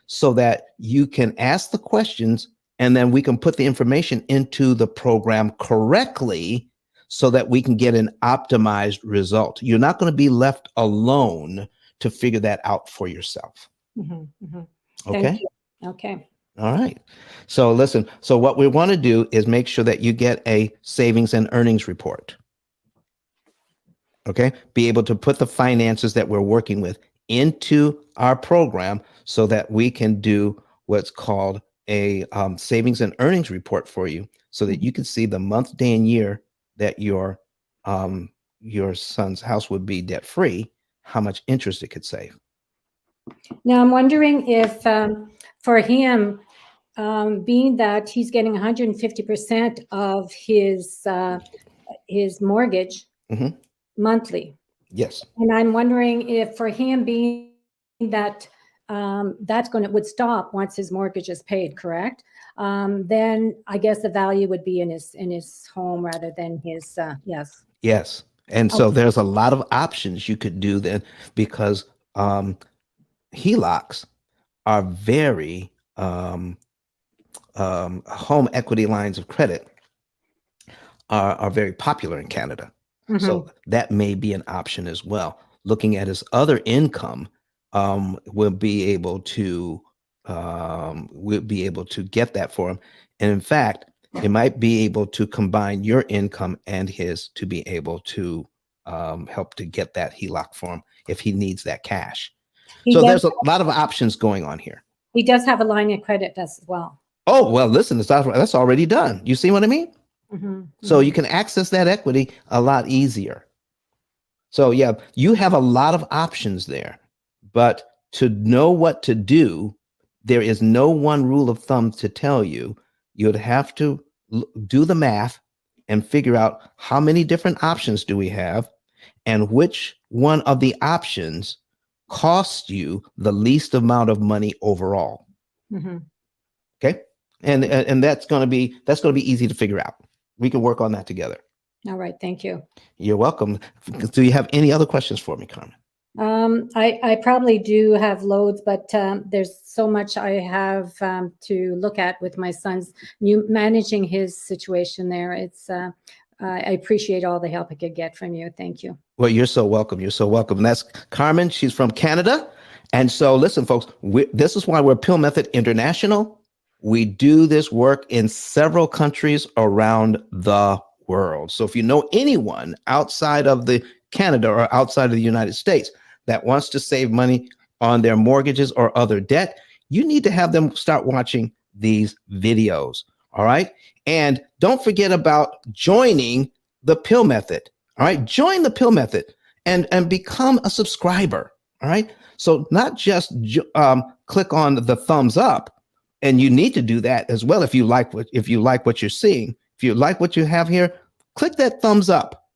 so that you can ask the questions, and then we can put the information into the program correctly so that we can get an optimized result. You're not going to be left alone to figure that out for yourself. Okay. Okay. All right. So listen, so what we want to do is make sure that you get a savings and earnings report. Okay. Be able to put the finances that we're working with into our program so that we can do what's called a savings and earnings report for you, so that you can see the month, day, and year that your son's house would be debt free, how much interest it could save. Now I'm wondering if for him, being that he's getting 150% of his mortgage monthly. Yes. And I'm wondering if for him, being that that's would stop once his mortgage is paid, correct? Then I guess the value would be in his home rather than his yes. Yes. And Oh, so there's a lot of options you could do then, because HELOCs are very home equity lines of credit are very popular in Canada. So that may be an option as well. Looking at his other income, we'll be able to get that for him. And in fact, it might be able to combine your income and his to be able to help to get that HELOC for him if he needs that cash. he So does. there's a lot of options going on here. He does have a line of credit as well. Oh, well, listen, that's already done. You see what I mean? So you can access that equity a lot easier. So yeah, you have a lot of options there, but to know what to do, there is no one rule of thumb to tell you. You'd have to do the math and figure out how many different options do we have and which one of the options costs you the least amount of money overall. Okay. And that's going to be easy to figure out. We can work on that together. All right. Thank you. You're welcome. Do you have any other questions for me, Carmen? I probably do have loads, but there's so much I have to look at with my son's managing his situation there. It's I appreciate all the help I could get from you. Thank you. Well, you're so welcome. You're so welcome. And that's Carmen. She's from Canada. And so listen, folks, this is why we're P.I.L.L Method International. We do this work in several countries around the world. So if you know anyone outside of the Canada or outside of the United States that wants to save money on their mortgages or other debt, you need to have them start watching these videos. All right. And don't forget about joining the P.I.L.L Method. All right. Join the P.I.L.L Method and become a subscriber. All right. So not just click on the thumbs up, and you need to do that as well if you like what you're seeing. If you like what you have here, click that thumbs up,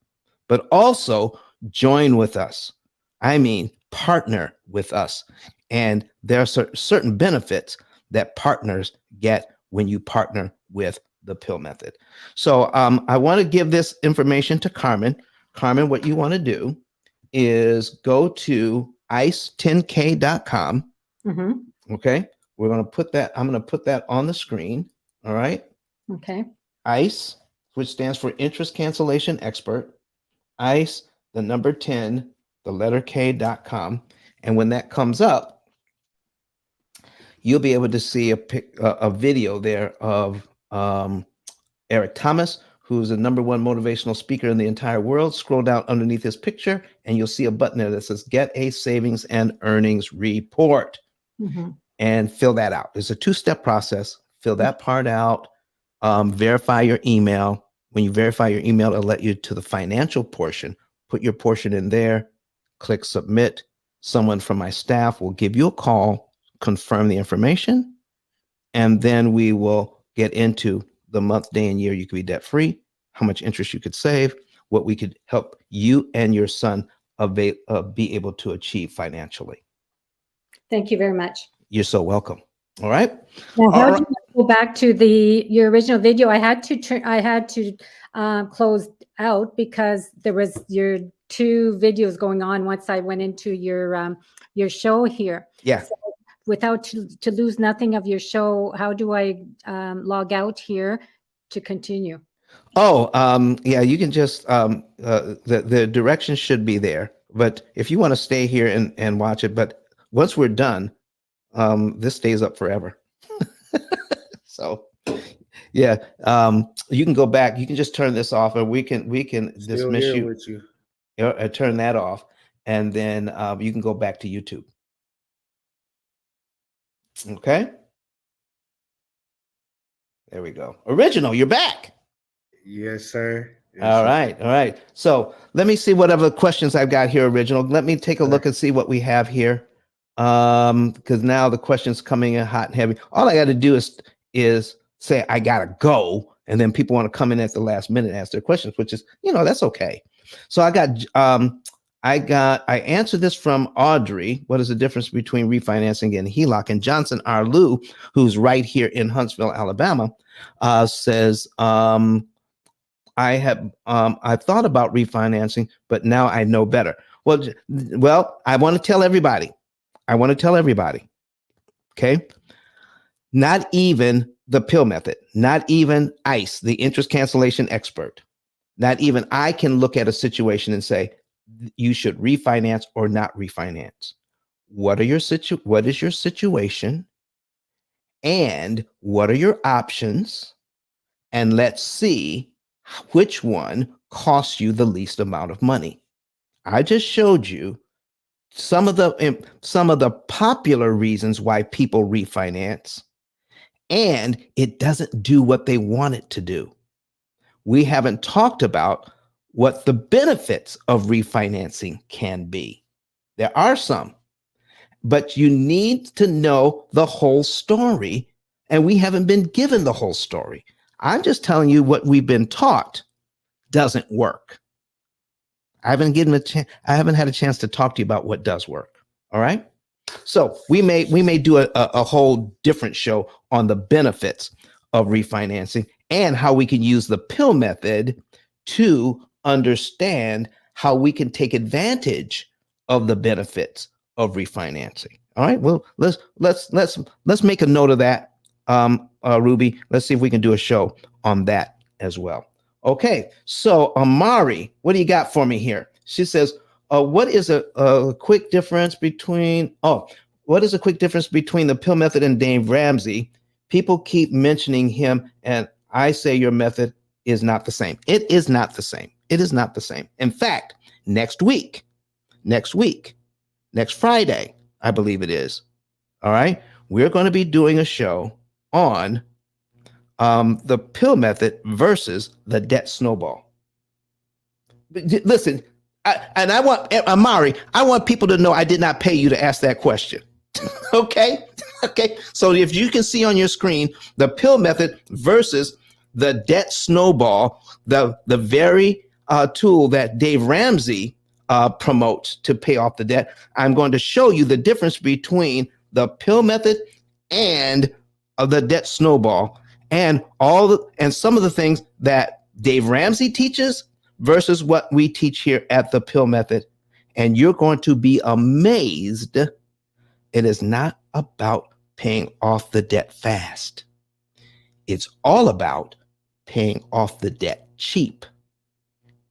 but also join with us. I mean, partner with us. And there are certain benefits that partners get when you partner with the P.I.L.L Method. So I want to give this information to Carmen. Carmen, what you want to do is go to ice10k.com. Okay. We're going to put that, I'm going to put that on the screen. All right. Okay. ICE, which stands for Interest Cancellation Expert. ICE, the number 10, the letter K.com. And when that comes up, you'll be able to see a video there of Eric Thomas, who's the #1 motivational speaker in the entire world. Scroll down underneath his picture, and you'll see a button there that says Get a Savings and Earnings Report. And fill that out. It's a 2-step process. Fill that part out. Verify your email. When you verify your email, it'll let you to the financial portion. Put your portion in there. Click submit. Someone from my staff will give you a call, confirm the information, and then we will get into the month, day, and year you could be debt free, how much interest you could save, what we could help you and your son be able to achieve financially. Thank you very much. You're so welcome. All right. Now, how do you go back to your original video? I had to close out because there was your 2 videos going on once I went into your show here. Yeah. So without to lose nothing of your show, how do I log out here to continue? Oh, yeah, you can just the directions should be there. But if you want to stay here and watch it, but once we're done, this stays up forever. So yeah, you can go back. You can just turn this off, and we can Still dismiss here you. with you. Turn that off, and then you can go back to YouTube. Okay. There we go. Original, you're back. Yes, sir. Yes, All sir. right. All right. So let me see whatever questions I've got here, Original. Let me take a look and see what we have here. Because now the question's coming in hot and heavy. All I got to do is say I gotta go, and then people want to come in at the last minute and ask their questions, which is, that's okay. So I answered this from Audrey. What is the difference between refinancing and HELOC? And Johnson R. Lou, who's right here in Huntsville, Alabama, says, I thought about refinancing, but now I know better. Well, I want to tell everybody. Okay, not even the P.I.L.L method, not even ICE, the interest cancellation expert, not even I can look at a situation and say you should refinance or not refinance. What is your situation, and what are your options? And let's see which one costs you the least amount of money. I just showed you some of the popular reasons why people refinance, and it doesn't do what they want it to do. We haven't talked about what the benefits of refinancing can be. There are some, but you need to know the whole story, and we haven't been given the whole story. I'm just telling you what we've been taught doesn't work. I haven't had a chance to talk to you about what does work. All right. So we may do a whole different show on the benefits of refinancing and how we can use the P.I.L.L method to understand how we can take advantage of the benefits of refinancing. All right. Well, let's make a note of that, Ruby. Let's see if we can do a show on that as well. Okay. So Amari, what do you got for me here? She says, what is a quick difference between what is a quick difference between the P.I.L.L method and Dave Ramsey? People keep mentioning him, and I say your method is not the same. It is not the same. It is not the same. In fact, next Friday, I believe it is. All right, we're going to be doing a show on the P.I.L.L method versus the debt snowball. Listen, I want Amari. I want people to know I did not pay you to ask that question. Okay. So if you can see on your screen the P.I.L.L method versus the debt snowball, the very tool that Dave Ramsey promotes to pay off the debt, I'm going to show you the difference between the P.I.L.L method and the debt snowball, and some of the things that Dave Ramsey teaches versus what we teach here at the P.I.L.L method. And you're going to be amazed. It is not about paying off the debt fast. It's all about paying off the debt cheap.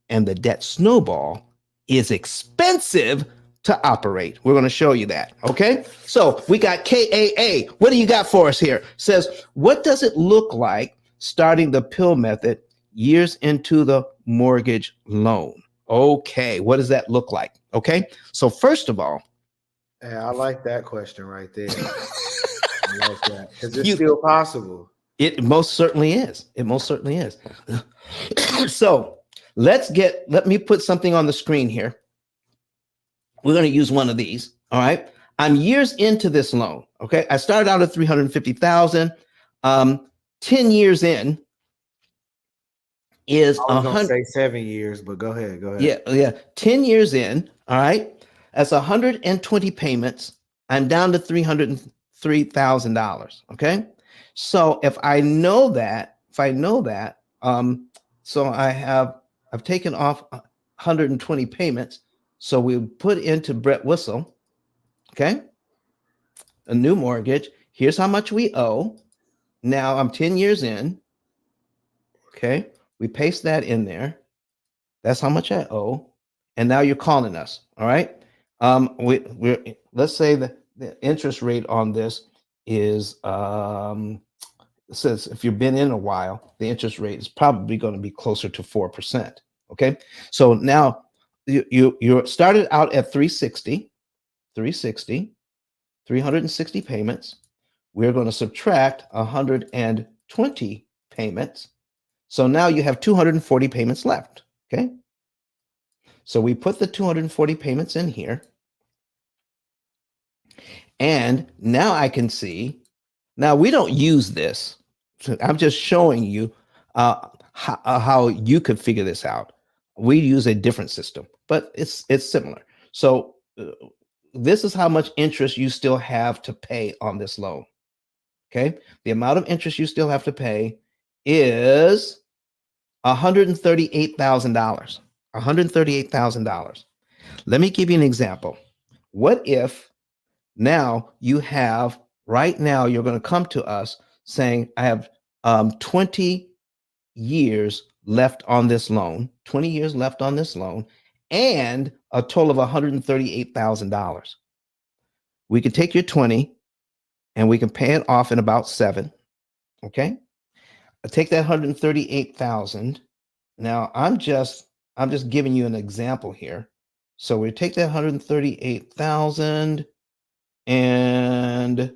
And the debt snowball is expensive to operate. We're going to show you that. Okay. So we got KAA. What do you got for us here? Says, what does it look like starting the P.I.L.L method years into the mortgage loan? Okay. What does that look like? Okay. So first of all, yeah, I like that question right there. I like that because it's still possible. It most certainly is. So let me put something on the screen here. We're going to use one of these. All right. I'm years into this loan. Okay. I started out at 350,000. 10 years in is I was gonna say 7 years, but go ahead. Yeah. 10 years in. All right. That's 120 payments. I'm down to $303,000. Okay. So if I know that, so I've taken off 120 payments. So we put into Brett Whistle, okay, a new mortgage. Here's how much we owe. Now I'm 10 years in. Okay. We paste that in there. That's how much I owe. And now you're calling us. All right. Let's say that the interest rate on this is says if you've been in a while, the interest rate is probably going to be closer to 4%. Okay. So now you started out at 360 payments. We're going to subtract 120 payments. So now you have 240 payments left. Okay. So we put the 240 payments in here. And now I can see, now we don't use this. So I'm just showing you how you could figure this out. We use a different system, but it's similar. So this is how much interest you still have to pay on this loan. Okay. The amount of interest you still have to pay is $138,000. $138,000. Let me give you an example. What if now you have, right now, you're going to come to us saying, I have 20 years left on this loan, 20 years left on this loan, and a total of $138,000. We can take your 20 and we can pay it off in about 7. Okay. I take that 138,000. Now I'm just giving you an example here. So we take that 138,000 and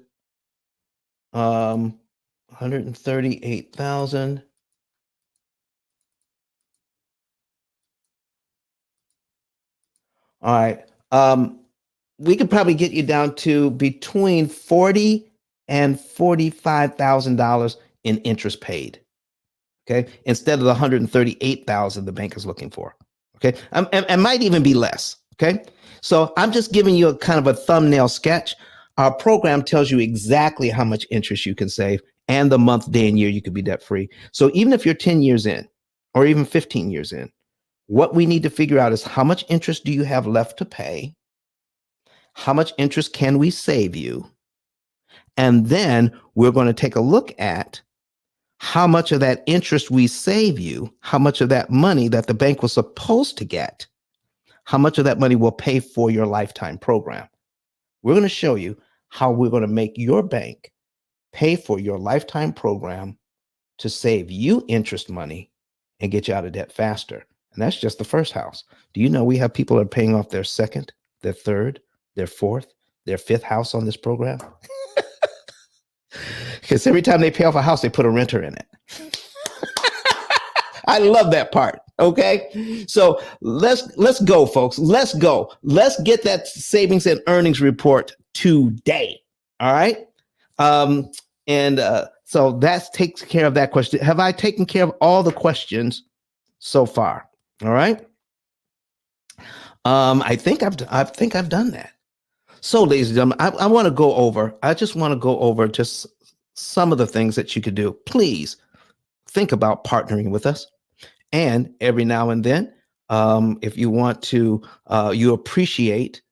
138,000. All right. We could probably get you down to between $40,000 and $45,000 in interest paid. Okay, instead of the 138,000 the bank is looking for. Okay, and might even be less. Okay, so I'm just giving you a kind of a thumbnail sketch. Our program tells you exactly how much interest you can save and the month, day, and year you could be debt free. So even if you're 10 years in, or even 15 years in, what we need to figure out is how much interest do you have left to pay? How much interest can we save you? And then we're going to take a look at how much of that interest we save you, how much of that money that the bank was supposed to get, how much of that money will pay for your lifetime program. We're going to show you how we're going to make your bank pay for your lifetime program to save you interest money and get you out of debt faster. And that's just the first house. Do you know we have people that are paying off their second, their third, their fourth, their fifth house on this program? Because every time they pay off a house, they put a renter in it. I love that part. Okay. So let's go, folks. Let's go. Let's get that savings and earnings report today. All right. So that takes care of that question. Have I taken care of all the questions so far? All right. I think I've done that. So, ladies and gentlemen, I want to go over. I just want to go over just some of the things that you could do. Please think about partnering with us. And every now and then, if you want to, you appreciate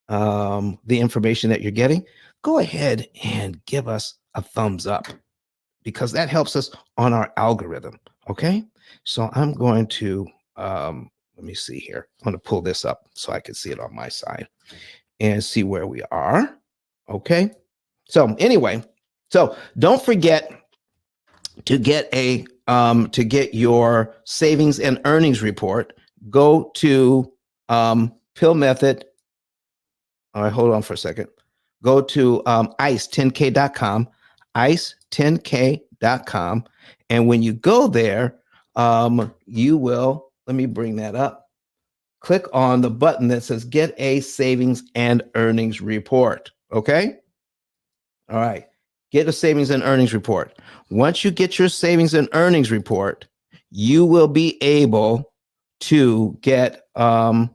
the information that you're getting, go ahead and give us a thumbs up, because that helps us on our algorithm. Okay. So I'm going to, let me see here. I'm going to pull this up so I can see it on my side and see where we are. Okay. So anyway, so don't forget to get your savings and earnings report. Go to P.I.L.L Method. All right, hold on for a second. Go to ice10k.com, ice10k.com. And when you go there, you will, let me bring that up. Click on the button that says Get a Savings and Earnings Report. Okay? All right. Get a savings and earnings report. Once you get your savings and earnings report, you will be able to get that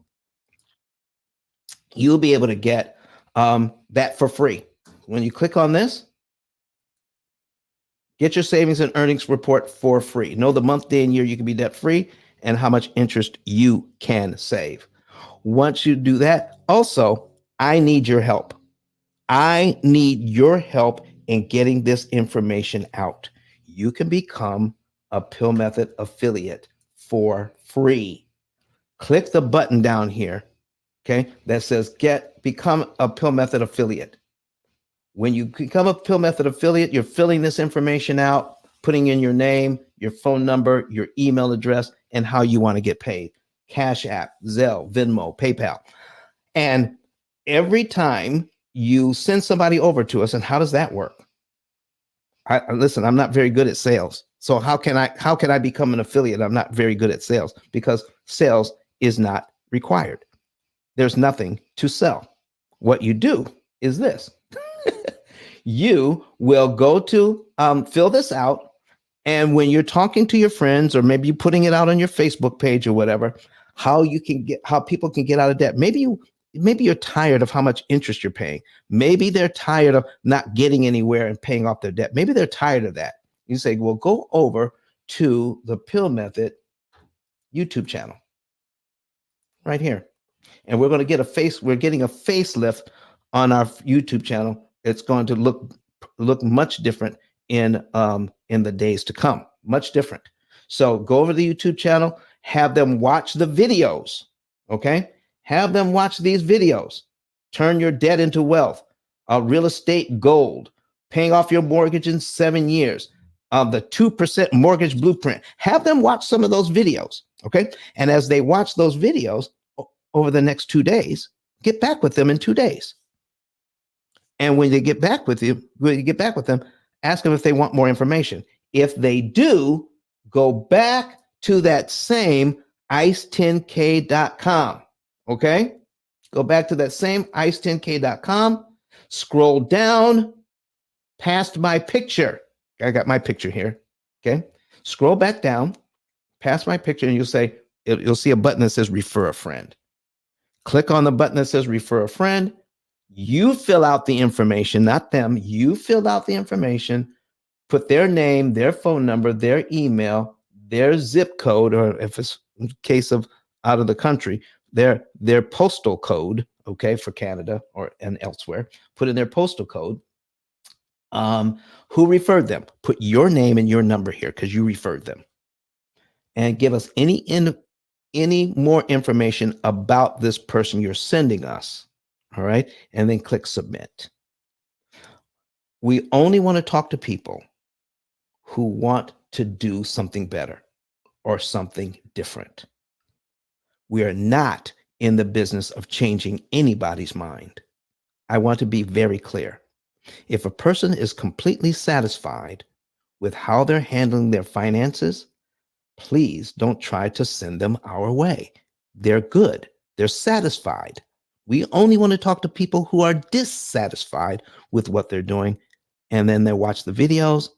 for free. When you click on this, get your savings and earnings report for free. Know the month, day, and year you can be debt free and how much interest you can save. Once you do that, also, I need your help. I need your help in getting this information out. You can become a P.I.L.L Method affiliate for free. Click the button down here, okay, that says become a P.I.L.L Method affiliate. When you become a P.I.L.L Method affiliate, you're filling this information out, putting in your name, your phone number, your email address, and how you want to get paid. Cash App, Zelle, Venmo, PayPal. And every time you send somebody over to us, and how does that work? Listen, I'm not very good at sales. So how can I become an affiliate? I'm not very good at sales, because sales is not required. There's nothing to sell. What you do is this. You will go to fill this out. And when you're talking to your friends, or maybe you're putting it out on your Facebook page or whatever, how people can get out of debt. Maybe you're tired of how much interest you're paying. Maybe they're tired of not getting anywhere and paying off their debt. Maybe they're tired of that. You say, well, go over to the P.I.L.L Method YouTube channel right here. And we're getting a facelift on our YouTube channel. It's going to look much different in the days to come, much different. So go over to the YouTube channel, have them watch the videos, okay? Have them watch these videos. Turn your debt into wealth, real estate gold, paying off your mortgage in 7 years, the 2% mortgage blueprint. Have them watch some of those videos, okay? And as they watch those videos over the next 2 days, get back with them in 2 days. And when you get back with them, ask them if they want more information. If they do, go back to that same ice10k.com. Okay? Go back to that same ice10k.com. Scroll down past my picture. I got my picture here. Okay? Scroll back down past my picture and you'll see a button that says refer a friend. Click on the button that says refer a friend. You fill out the information, not them. You fill out the information, put their name, their phone number, their email, their zip code, or if it's in case of out of the country, their postal code, okay, for Canada and elsewhere. Put in their postal code. Who referred them? Put your name and your number here because you referred them. And give us any more information about this person you're sending us. All right. And then click submit. We only want to talk to people who want to do something better or something different. We are not in the business of changing anybody's mind. I want to be very clear. If a person is completely satisfied with how they're handling their finances, please don't try to send them our way. They're good. They're satisfied. We only want to talk to people who are dissatisfied with what they're doing, and then they watch the videos.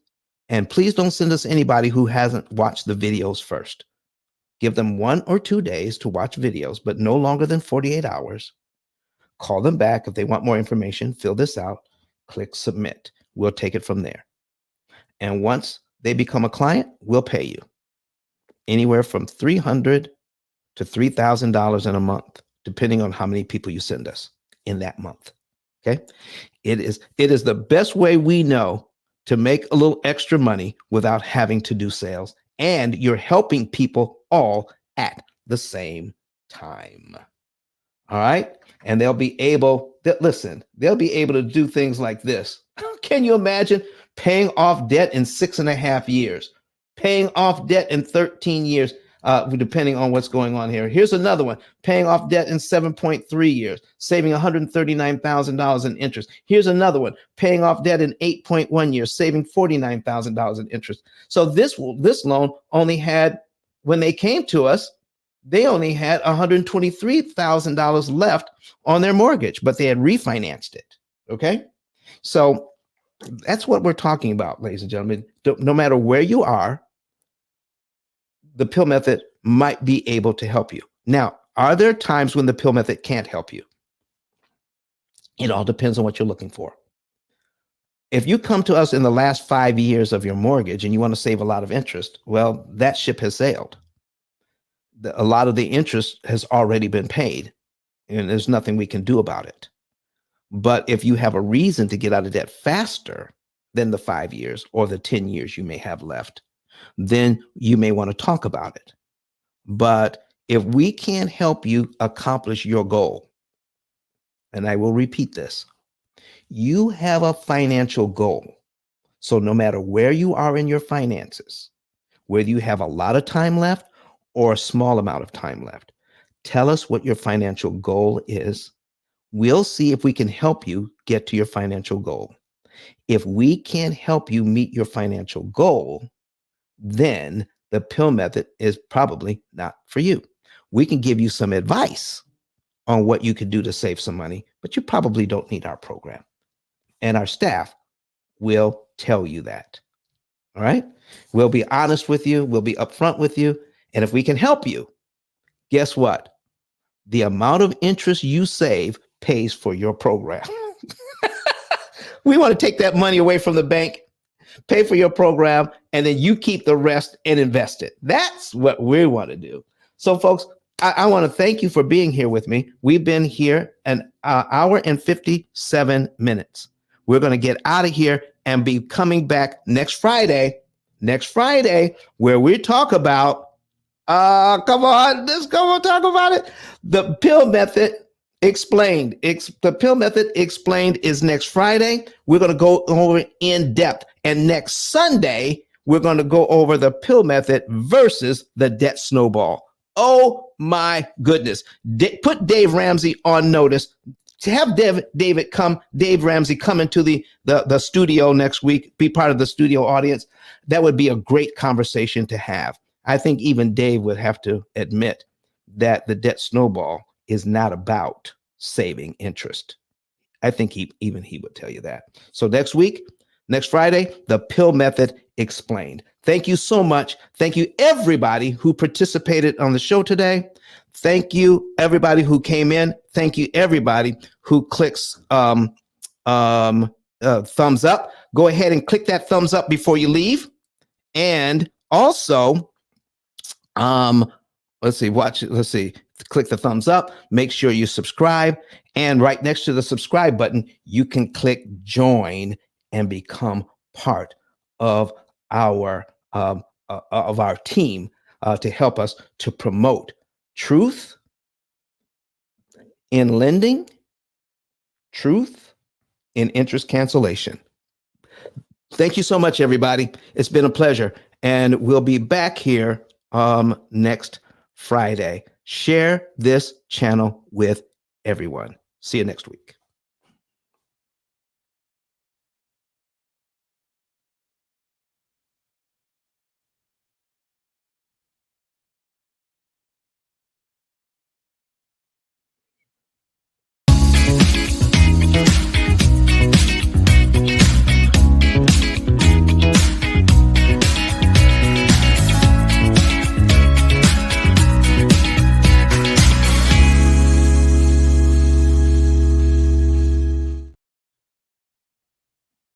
And please don't send us anybody who hasn't watched the videos first. Give them 1 or 2 days to watch videos, but no longer than 48 hours. Call them back if they want more information. Fill this out. Click submit. We'll take it from there. And once they become a client, we'll pay you anywhere from $300 to $3,000 in a month, depending on how many people you send us in that month. Okay. It is the best way we know to make a little extra money without having to do sales. And you're helping people all at the same time. All right. And they'll be able to do things like this. Can you imagine paying off debt in 6.5 years, paying off debt in 13 years, depending on what's going on here. Here's another one, paying off debt in 7.3 years, saving $139,000 in interest. Here's another one, paying off debt in 8.1 years, saving $49,000 in interest. So this loan only had, when they came to us, they only had $123,000 left on their mortgage, but they had refinanced it. Okay. So that's what we're talking about, ladies and gentlemen. No matter where you are, the P.I.L.L method might be able to help you. Now, are there times when the P.I.L.L method can't help you? It all depends on what you're looking for. If you come to us in the last 5 years of your mortgage and you want to save a lot of interest, well, that ship has sailed. A lot of the interest has already been paid, and there's nothing we can do about it. But if you have a reason to get out of debt faster than the 5 years or the 10 years you may have left, then you may want to talk about it. But if we can't help you accomplish your goal, and I will repeat this, you have a financial goal. So no matter where you are in your finances, whether you have a lot of time left or a small amount of time left, tell us what your financial goal is. We'll see if we can help you get to your financial goal. If we can't help you meet your financial goal, then the P.I.L.L method is probably not for you. We can give you some advice on what you could do to save some money, but you probably don't need our program. And our staff will tell you that. All right. We'll be honest with you. We'll be upfront with you. And if we can help you, guess what? The amount of interest you save pays for your program. We want to take that money away from the bank, pay for your program, and then you keep the rest and invest it. That's what we want to do. So, folks, I want to thank you for being here with me. We've been here an hour and 57 minutes. We're going to get out of here and be coming back next Friday, where we talk about, come on, let's go and talk about it. The P.I.L.L method explained. The P.I.L.L method explained is next Friday. We're going to go over in depth. And next Sunday, we're going to go over the P.I.L.L method versus the debt snowball. Oh my goodness. Put Dave Ramsey on notice. To have Dave Ramsey come into the studio next week, be part of the studio audience, that would be a great conversation to have. I think even Dave would have to admit that the debt snowball is not about saving interest. I think he would tell you that. So next Friday, the P.I.L.L method explained. Thank you so much. Thank you, everybody who participated on the show today. Thank you, everybody who came in. Thank you, everybody who clicks thumbs up. Go ahead and click that thumbs up before you leave. And also, let's see, click the thumbs up. Make sure you subscribe. And right next to the subscribe button, you can click join and become part of our team to help us to promote truth in lending, truth in interest cancellation. Thank you so much, everybody. It's been a pleasure. And we'll be back here next Friday. Share this channel with everyone. See you next week.